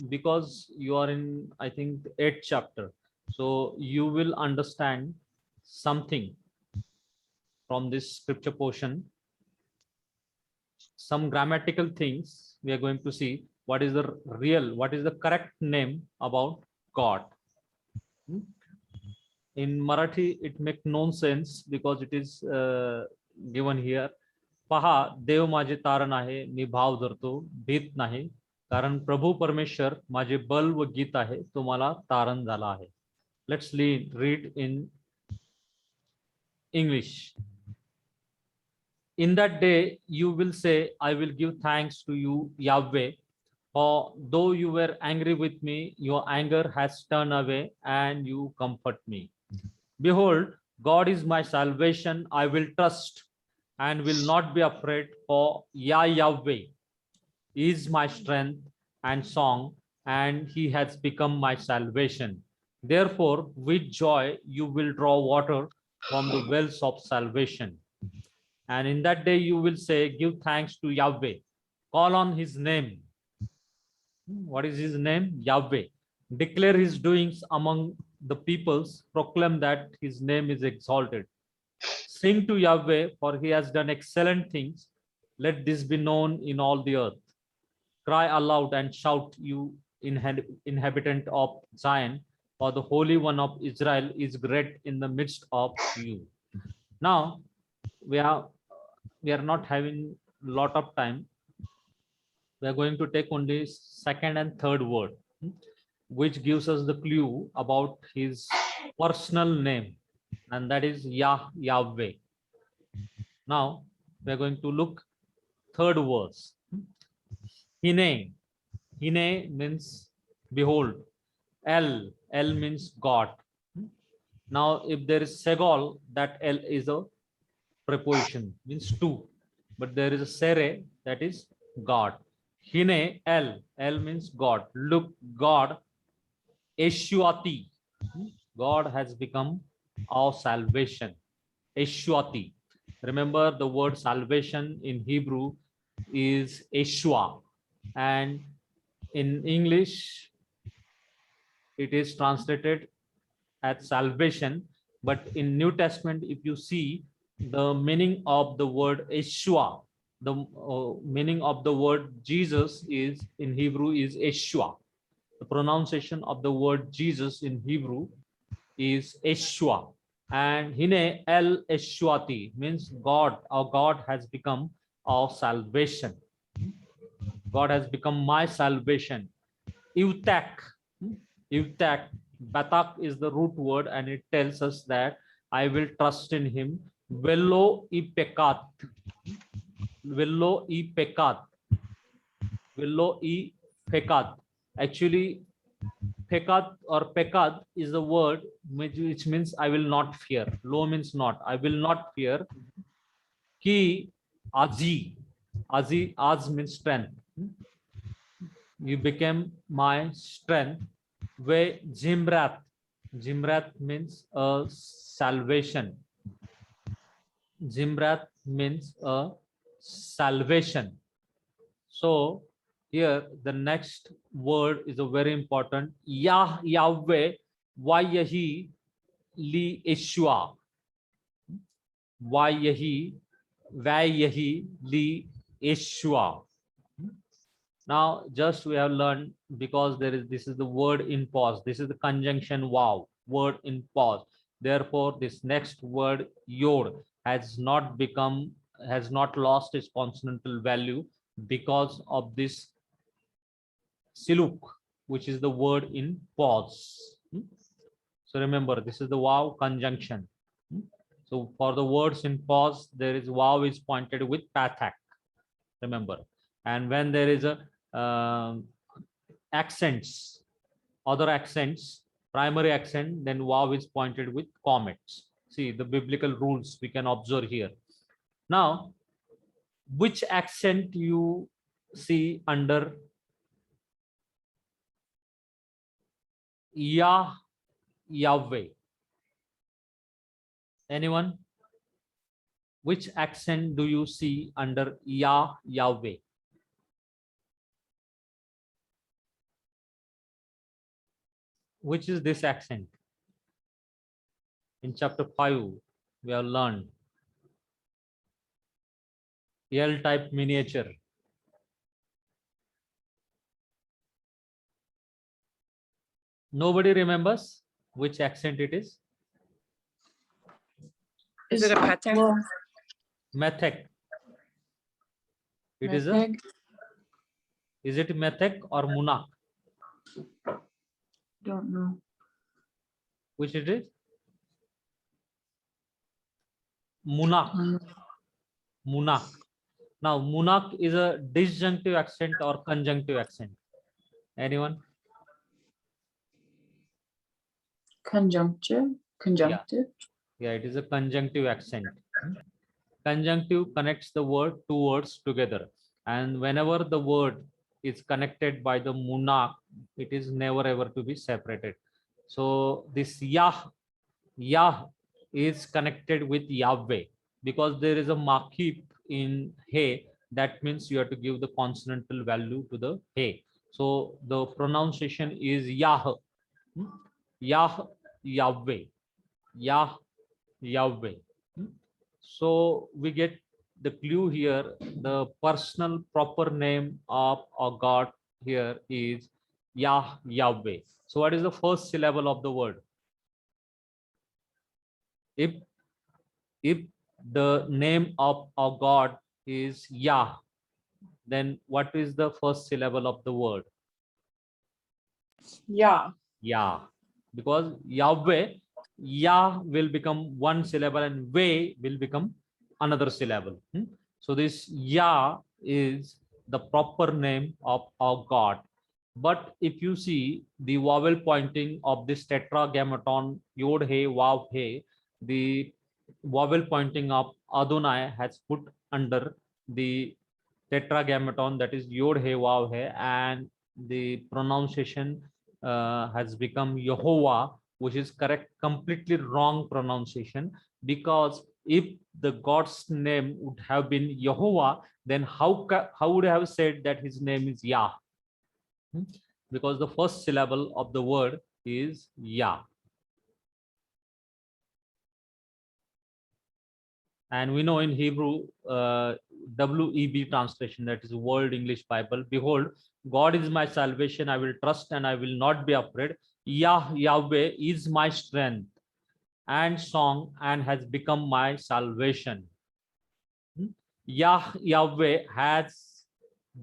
because you are in, I think, 8th chapter, so you will understand something from this scripture portion. Some grammatical things we are going to see. What is the real, what is the correct name about God? In Marathi it makes no sense because it is given here. पहा देव माझे तारण आहे, मी भाव धरतो, भीत नाही, कारण प्रभू परमेश्वर माझे बल व गीत आहे, तो मला तारण झाला आहे. Let's read in English. In that day, you will say, I will give thanks to you, Yahweh, for though you were angry with me, your anger has turned away and you comfort me. Behold, God is my salvation. I will trust and will not be afraid, for Yahweh is my strength and song, and he has become my salvation. Therefore, with joy, you will draw water from the wells of salvation. And in that day, you will say, give thanks to Yahweh. Call on his name. What is his name? Yahweh. Declare his doings among the peoples. Proclaim that his name is exalted. Sing to Yahweh, for he has done excellent things. Let this be known in all the earth. Cry aloud and shout, you inhabitant of Zion, for the Holy One of Israel is great in the midst of you. Now, we are not having a lot of time. We are going to take only second and third word, which gives us the clue about his personal name, and that is Yahweh. Now, we are going to look third verse. Hine. Hine means behold. El means God. Now, if there is Segol, that El is a preposition, means two. But there is a Sere, that is God. Hine, El means God. Look, God, Eshuati. God has become our salvation. Eshuati. Remember, the word salvation in Hebrew is Eshua, and in English it is translated as salvation. But in New Testament, if you see the meaning of the word Eshua, the meaning of the word Jesus is in Hebrew is Eshua. The pronunciation of the word Jesus in Hebrew is Eshua. And Hine El Eshuati means God, our God has become our salvation. God has become my salvation. Eutak. Eutak. Batak is the root word, and it tells us that I will trust in him. Velo I pekat. Velo I pekat. Velo I pekat. Actually, pekat or pekad is the word which means I will not fear. Lo means not. I will not fear. Ki azi. Az means strength. You became my strength. Ve Jimrat. Jimrat means a salvation. Jimrat means a salvation. So here the next word is a very important. Yahweh Vayahi Li Eshua. Vayahi Li Eshua. Now, just we have learned, because this is the word in pause. This is the conjunction wow, word in pause. Therefore, this next word yod has not lost its consonantal value because of this siluk, which is the word in pause. So remember, this is the wow conjunction. So for the words in pause, there is wow is pointed with pathak. Remember, and when there is a accents, other accents, primary accent, then wow is pointed with comets. See the biblical rules we can observe here. Now, which accent you see under Yahweh? Anyone? Which accent do you see under Yahweh? Which is this accent? In chapter 5, we have learned L-type miniature. Nobody remembers which accent it is? Is it a patek? Methek. It is a. Is it Methek or Munak? Don't know. Which it is? Munak. Munak. Now, Munak is a disjunctive accent or conjunctive accent. Anyone? Conjunctive. Conjunctive. Yeah, it is a conjunctive accent. Conjunctive connects the word, two words together. And whenever the word is connected by the Munak, it is never ever to be separated. So this Yah is connected with Yahweh because there is a makib in He. That means you have to give the consonantal value to the He. So the pronunciation is Yah, Yah, Yahweh, Yah, Yahweh. So we get the clue here. The personal proper name of our God here is Yah, Yahweh. So what is the first syllable of the word? If the name of our God is Yah, then what is the first syllable of the word? Yeah. Yah. Because Yahweh, Yah will become one syllable and Way will become another syllable. So this Yah is the proper name of our God. But if you see the vowel pointing of this tetragrammaton Yod He Vav He, the vowel pointing of Adonai has put under the tetragrammaton, that is Yod He Vav He, and the pronunciation has become Yehovah, which is correct, completely wrong pronunciation. Because if the God's name would have been Yehovah, then how would I have said that his name is Yah? Because the first syllable of the word is Yah. And we know in Hebrew, WEB translation, that is World English Bible, behold, God is my salvation, I will trust and I will not be afraid. Yahweh is my strength and song and has become my salvation. Yahweh has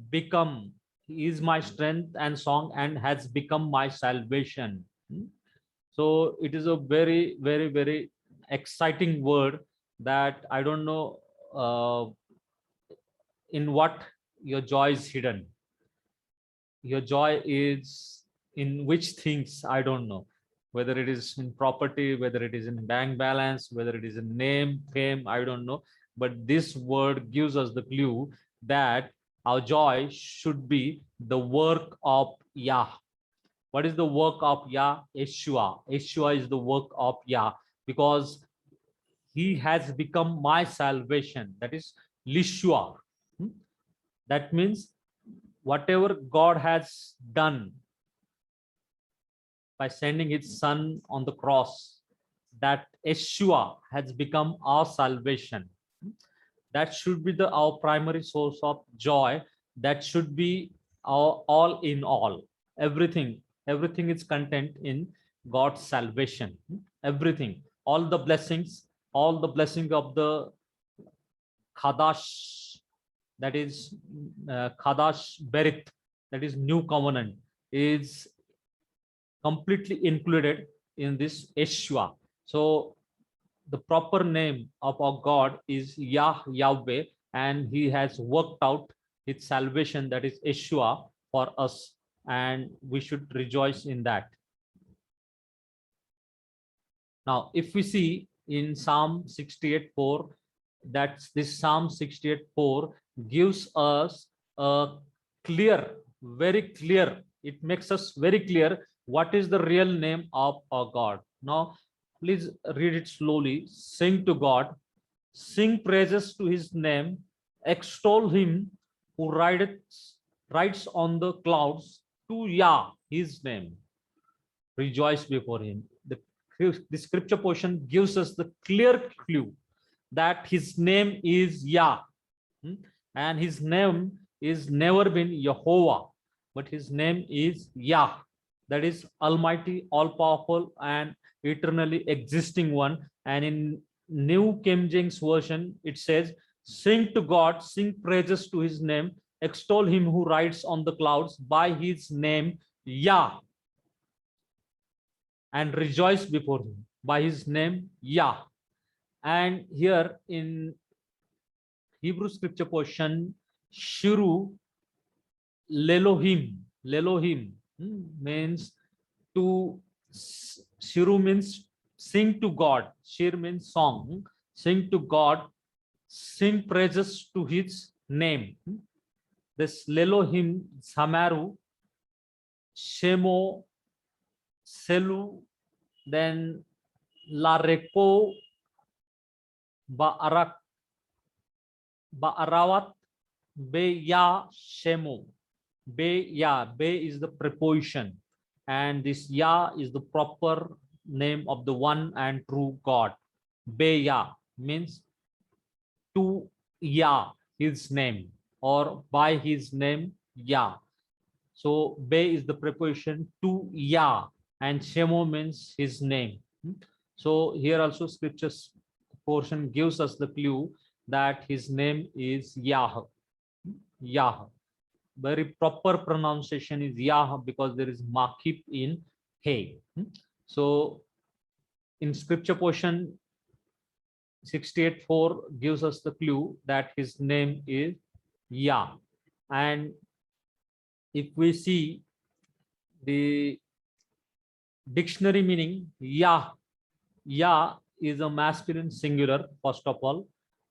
become, he is my strength and song and has become my salvation. So it is a very, very, very exciting word that I don't know in what your joy is hidden. Your joy is in which things, I don't know, whether it is in property, whether it is in bank balance, whether it is in name, fame, I don't know. But this word gives us the clue that our joy should be the work of Yah. What is the work of Yah? Yeshua. Yeshua is the work of Yah, because he has become my salvation. That is Lishua. That means whatever God has done by sending his son on the cross, that Yeshua has become our salvation. That should be our primary source of joy. That should be our all in all. Everything is content in God's salvation. Everything, all the blessings of the Chadash, that is Chadash Berith, that is new covenant, is completely included in this Yeshua. So the proper name of our God is Yahweh, and he has worked out his salvation, that is Yeshua, for us, and we should rejoice in that. Now, if we see in Psalm 68:4, that's this Psalm 68:4 gives us a clear, very clear, it makes us very clear what is the real name of our God. Now, please read it slowly. Sing to God, sing praises to his name, extol him who rides on the clouds, to Yah, his name. Rejoice before him. The scripture portion gives us the clear clue that his name is Yah, and his name is never been Yehovah, but his name is Yah, that is Almighty, all-powerful, and eternally existing one. And in New King James Version, it says, sing to God, sing praises to his name, extol him who rides on the clouds by his name Yah, and rejoice before him by his name Yah. And here in Hebrew scripture portion, Shiru Lelohim. Lelohim means to, Shiru means sing to God. Shir means song. Sing to God. Sing praises to his name. This Lelohim, Samaru, Shemo, Selu, then Lareko, Ba'arak, Ba'arawat, Be Ya Shemo. Be Ya, Be is the preposition, and this Ya is the proper name of the one and true God. Be Ya means to Ya, his name, or by his name, Ya. So Be is the preposition to Ya, and Shemo means his name. So here also scriptures portion gives us the clue that his name is Yah. Yah. Very proper pronunciation is Yah because there is Makip in He. So in scripture portion 68:4 gives us the clue that his name is Yah. And if we see the dictionary meaning, Yah, Yah is a masculine singular, first of all.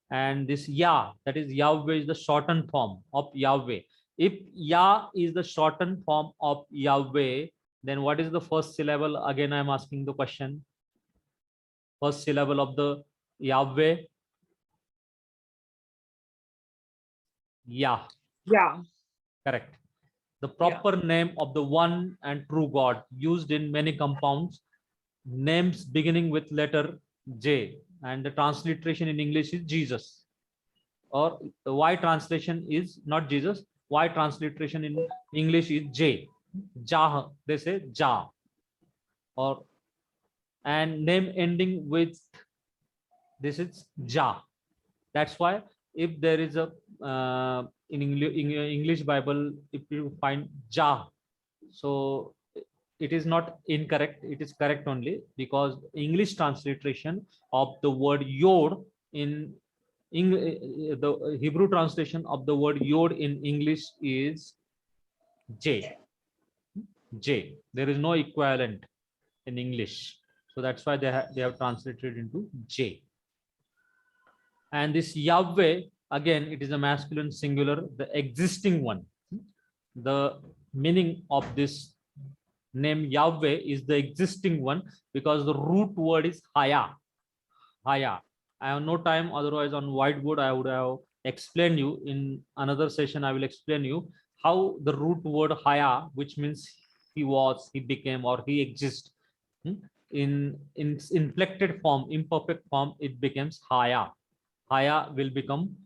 And this Yah, that is Yahweh, is the shortened form of Yahweh. If Yah is the shortened form of Yahweh, then what is the first syllable? Again, I'm asking the question. First syllable of the Yahweh. Yah. Yeah. Correct. The proper name of the one and true God, used in many compounds, names beginning with letter J, and the transliteration in English is Jesus. Or the Y translation is not Jesus. Y transliteration in English is J. Jah, they say Jah. Or and name ending with this is Jah. That's why if there is a in English Bible, if you find Jah, so it is not incorrect, it is correct only, because English transliteration of the word Yod in the Hebrew translation of the word Yod in English is J. J. There is no equivalent in English, so that's why they have translated into J. And this Yahweh, again, it is a masculine singular, the existing one. The meaning of this name Yahweh is the existing one, because the root word is Haya. Haya. I have no time, otherwise on whiteboard I would have explained you. In another session I will explain you how the root word Haya, which means he was, he became, or he exists, in inflected form, imperfect form, it becomes Haya. Haya will become,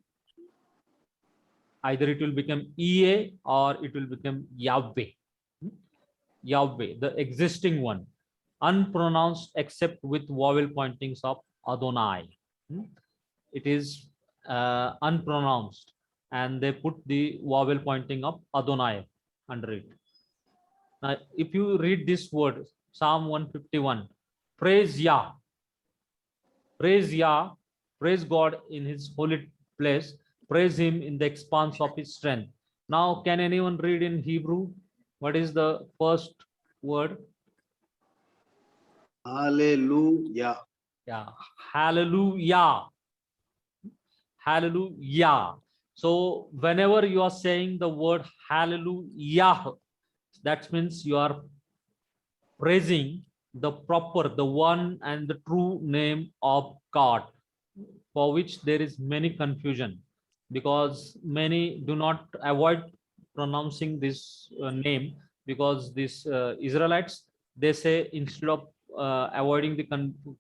either it will become Ea or it will become Yahweh. Yahweh, the existing one, unpronounced except with vowel pointings of Adonai. It is unpronounced, and they put the vowel pointing of Adonai under it. Now, if you read this word, Psalm 151, praise Yah, praise Yah, praise God in his holy place, praise him in the expanse of his strength. Now, can anyone read in Hebrew? What is the first word? Hallelujah. Yeah, hallelujah. Hallelujah. So whenever you are saying the word hallelujah, that means you are praising the proper, the one and the true name of God, for which there is many confusion, because many do not avoid pronouncing this name, because these Israelites, they say, instead of avoiding the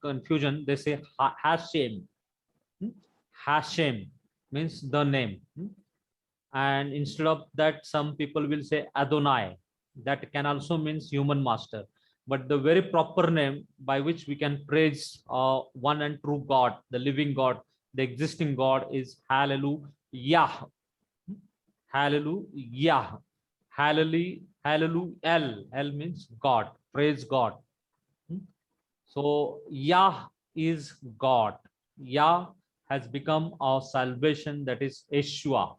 confusion, they say Hashem. Hashem means the name. And instead of that, some people will say Adonai. That can also means human master. But the very proper name by which we can praise one and true God, the living God, the existing God, is Hallelujah. Hallelujah. Hallelujah. Hallelujah. El means God. Praise God. So Yah is God. Yah has become our salvation, that is Yeshua.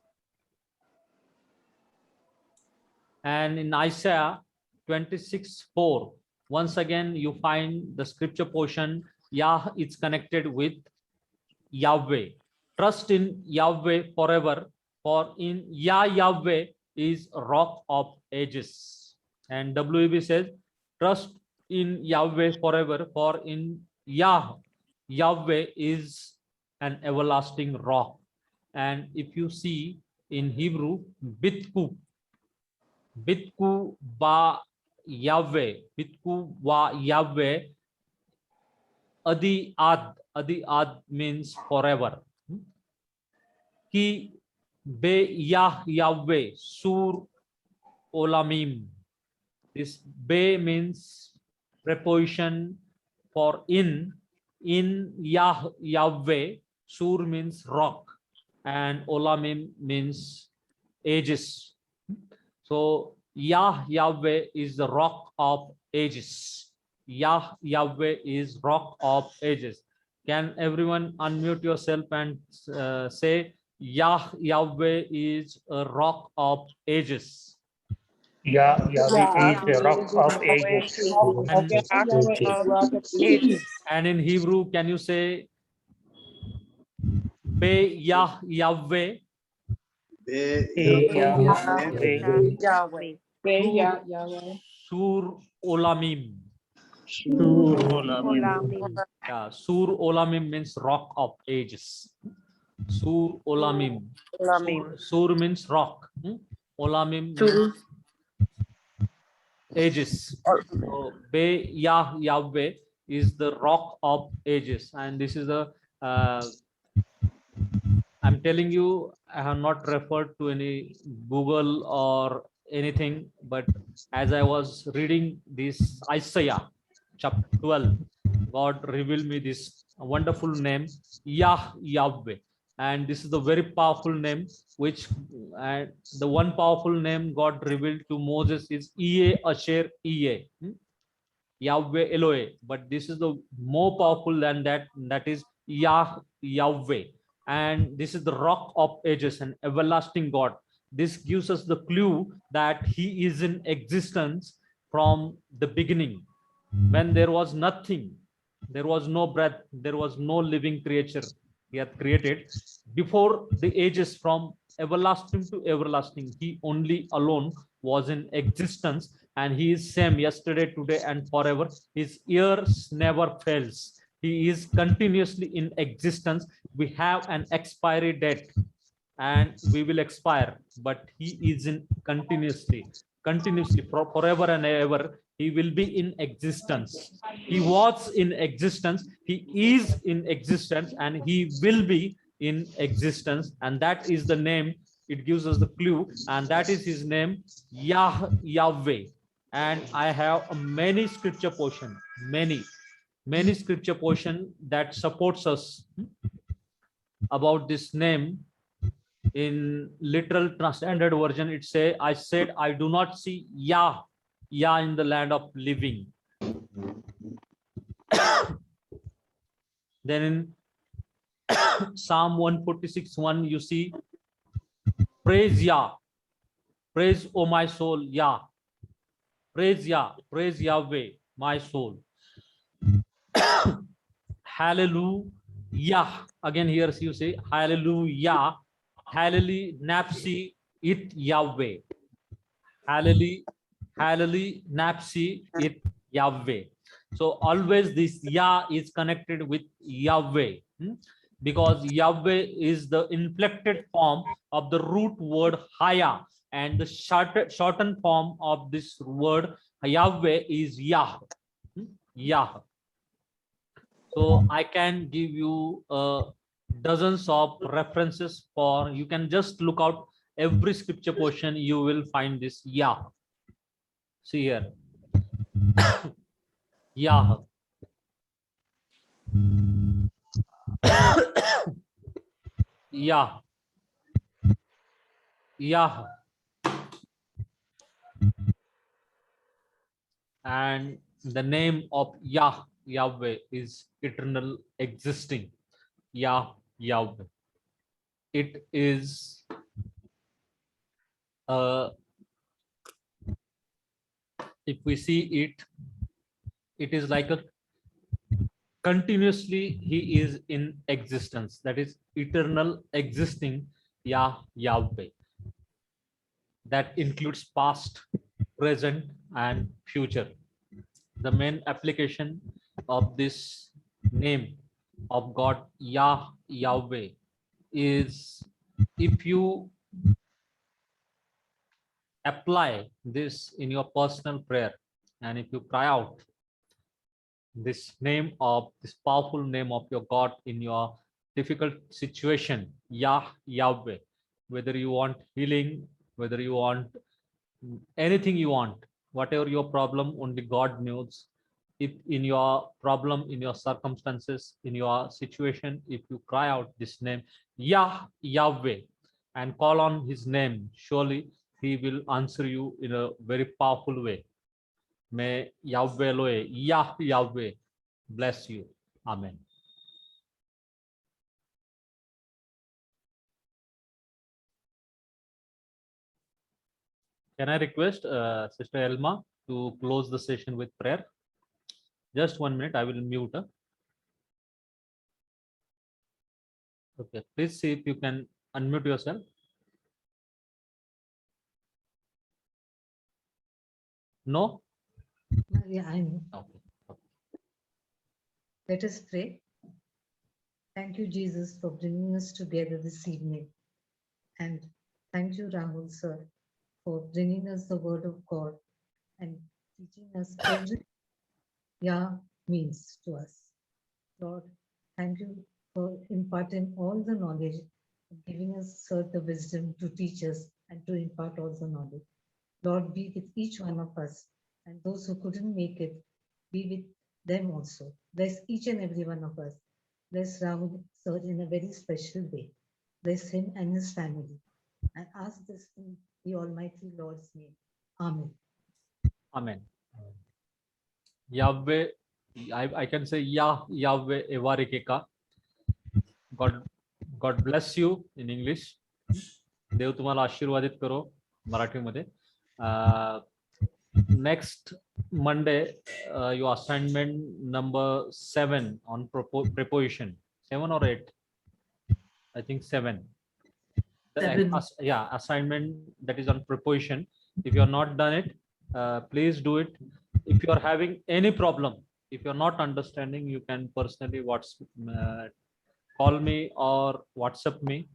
And in Isaiah 26:4, once again you find the scripture portion, Yah is connected with Yahweh. Trust in Yahweh forever, for in Yahweh is rock of ages. And WEB says, trust in Yahweh forever, for in Yahweh is an everlasting rock. And if you see in Hebrew, Bitku ba Yahweh, Bitku ba Yahweh, Adi ad means forever. Ki be Yahweh, Sur Olamim. This be means preposition for in Yahweh. Sur means rock, and Olamim means ages. So Yahweh is the rock of ages. Yahweh is rock of ages. Can everyone unmute yourself and say Yahweh is a rock of ages? Yahweh is the rock of ages. And in Hebrew, can you say Be Yahweh? Yahweh. Yahweh. Sur Olamim. Yeah, Sur Olamim means rock of ages. Sur Olamim. Sur means rock. Olamim means ages. So Be Yahweh is the rock of ages, and this is the I'm telling you, I have not referred to any Google or anything, but as I was reading this Isaiah chapter 12, God revealed me this wonderful name, Yahweh. And this is the very powerful name, which the one powerful name God revealed to Moses is Ie Asher Ie, Yahweh Elohe. But this is the more powerful than that, that is Yahweh. And this is the rock of ages and everlasting God. This gives us the clue that he is in existence from the beginning. When there was nothing, there was no breath, there was no living creature he had created. Before the ages, from everlasting to everlasting, he only alone was in existence, and he is same yesterday, today, and forever. His ears never fails. He is continuously in existence. We have an expiry date and we will expire, but he is in continuously forever and ever. He will be in existence. He was in existence, he is in existence, and he will be in existence. And that is the name. It gives us the clue, and that is his name, Yahweh. And I have many scripture portion, many scripture portion that supports us about this name. In literal standard version, it say, I said, I do not see Yah in the land of living. Then in Psalm 146:1, you see, praise Yah, praise, O my soul, Yah, praise Yah, praise Yahweh, my soul. Hallelujah. Again, here you say, hallelujah, hallelujah, napsi it Yahweh. Hallelujah, napsi it Yahweh. So always this Yah is connected with Yahweh, because Yahweh is the inflected form of the root word Haya, and the shortened form of this word Yahweh is Yah. Yah. So I can give you dozens of references for, you can just look out every scripture portion, you will find this Yah. See here. Yah. Yah. Yah. And the name of Yahweh is eternal existing. Yah, Yahweh. It is if we see it, it is like a continuously he is in existence, that is eternal existing Yahweh. That includes past, present, and future. The main application of this name of God Yahweh is, if you apply this in your personal prayer and if you cry out this name of this powerful name of your God in your difficult situation, Yahweh, whether you want healing, whether you want anything you want, whatever your problem, only God knows. If in your problem, in your circumstances, in your situation, if you cry out this name Yahweh and call on his name, surely he will answer you in a very powerful way. May Yahweh Elohe, Yahweh bless you. Amen. Can I request Sister Elma to close the session with prayer? Just 1 minute, I will mute her. Okay, please see if you can unmute yourself. No? Yeah, I know. Okay. Let us pray. Thank you, Jesus, for bringing us together this evening. And thank you, Rahul, sir, for bringing us the word of God and teaching us every Yah means to us. Lord, thank you for imparting all the knowledge, giving us, sir, the wisdom to teach us and to impart all the knowledge. Lord, be with each one of us, and those who couldn't make it, be with them also. Bless each and every one of us. Bless Rahul, sir, in a very special way. Bless him and his family. I ask this in the Almighty Lord's name. Amen. Amen. Yahweh, I can say Yahweh Evarikeka. God bless you in English. देव तुम्हाला आशीर्वादित करो मराठीमध्ये. Next Monday, your assignment number 7 on preposition. 7 or 8? I think 7. Yeah, assignment that is on preposition. If you are not done it, please do it. If you are having any problem, if you are not understanding, you can personally call me or WhatsApp me.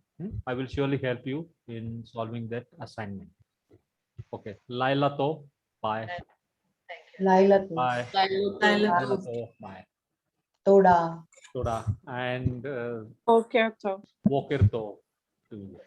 I will surely help you in solving that assignment. Okay, Laila to, bye. Laila. Bye. Laila. Laila to, bye. Toda. Toda and Okay, so. Boker to you.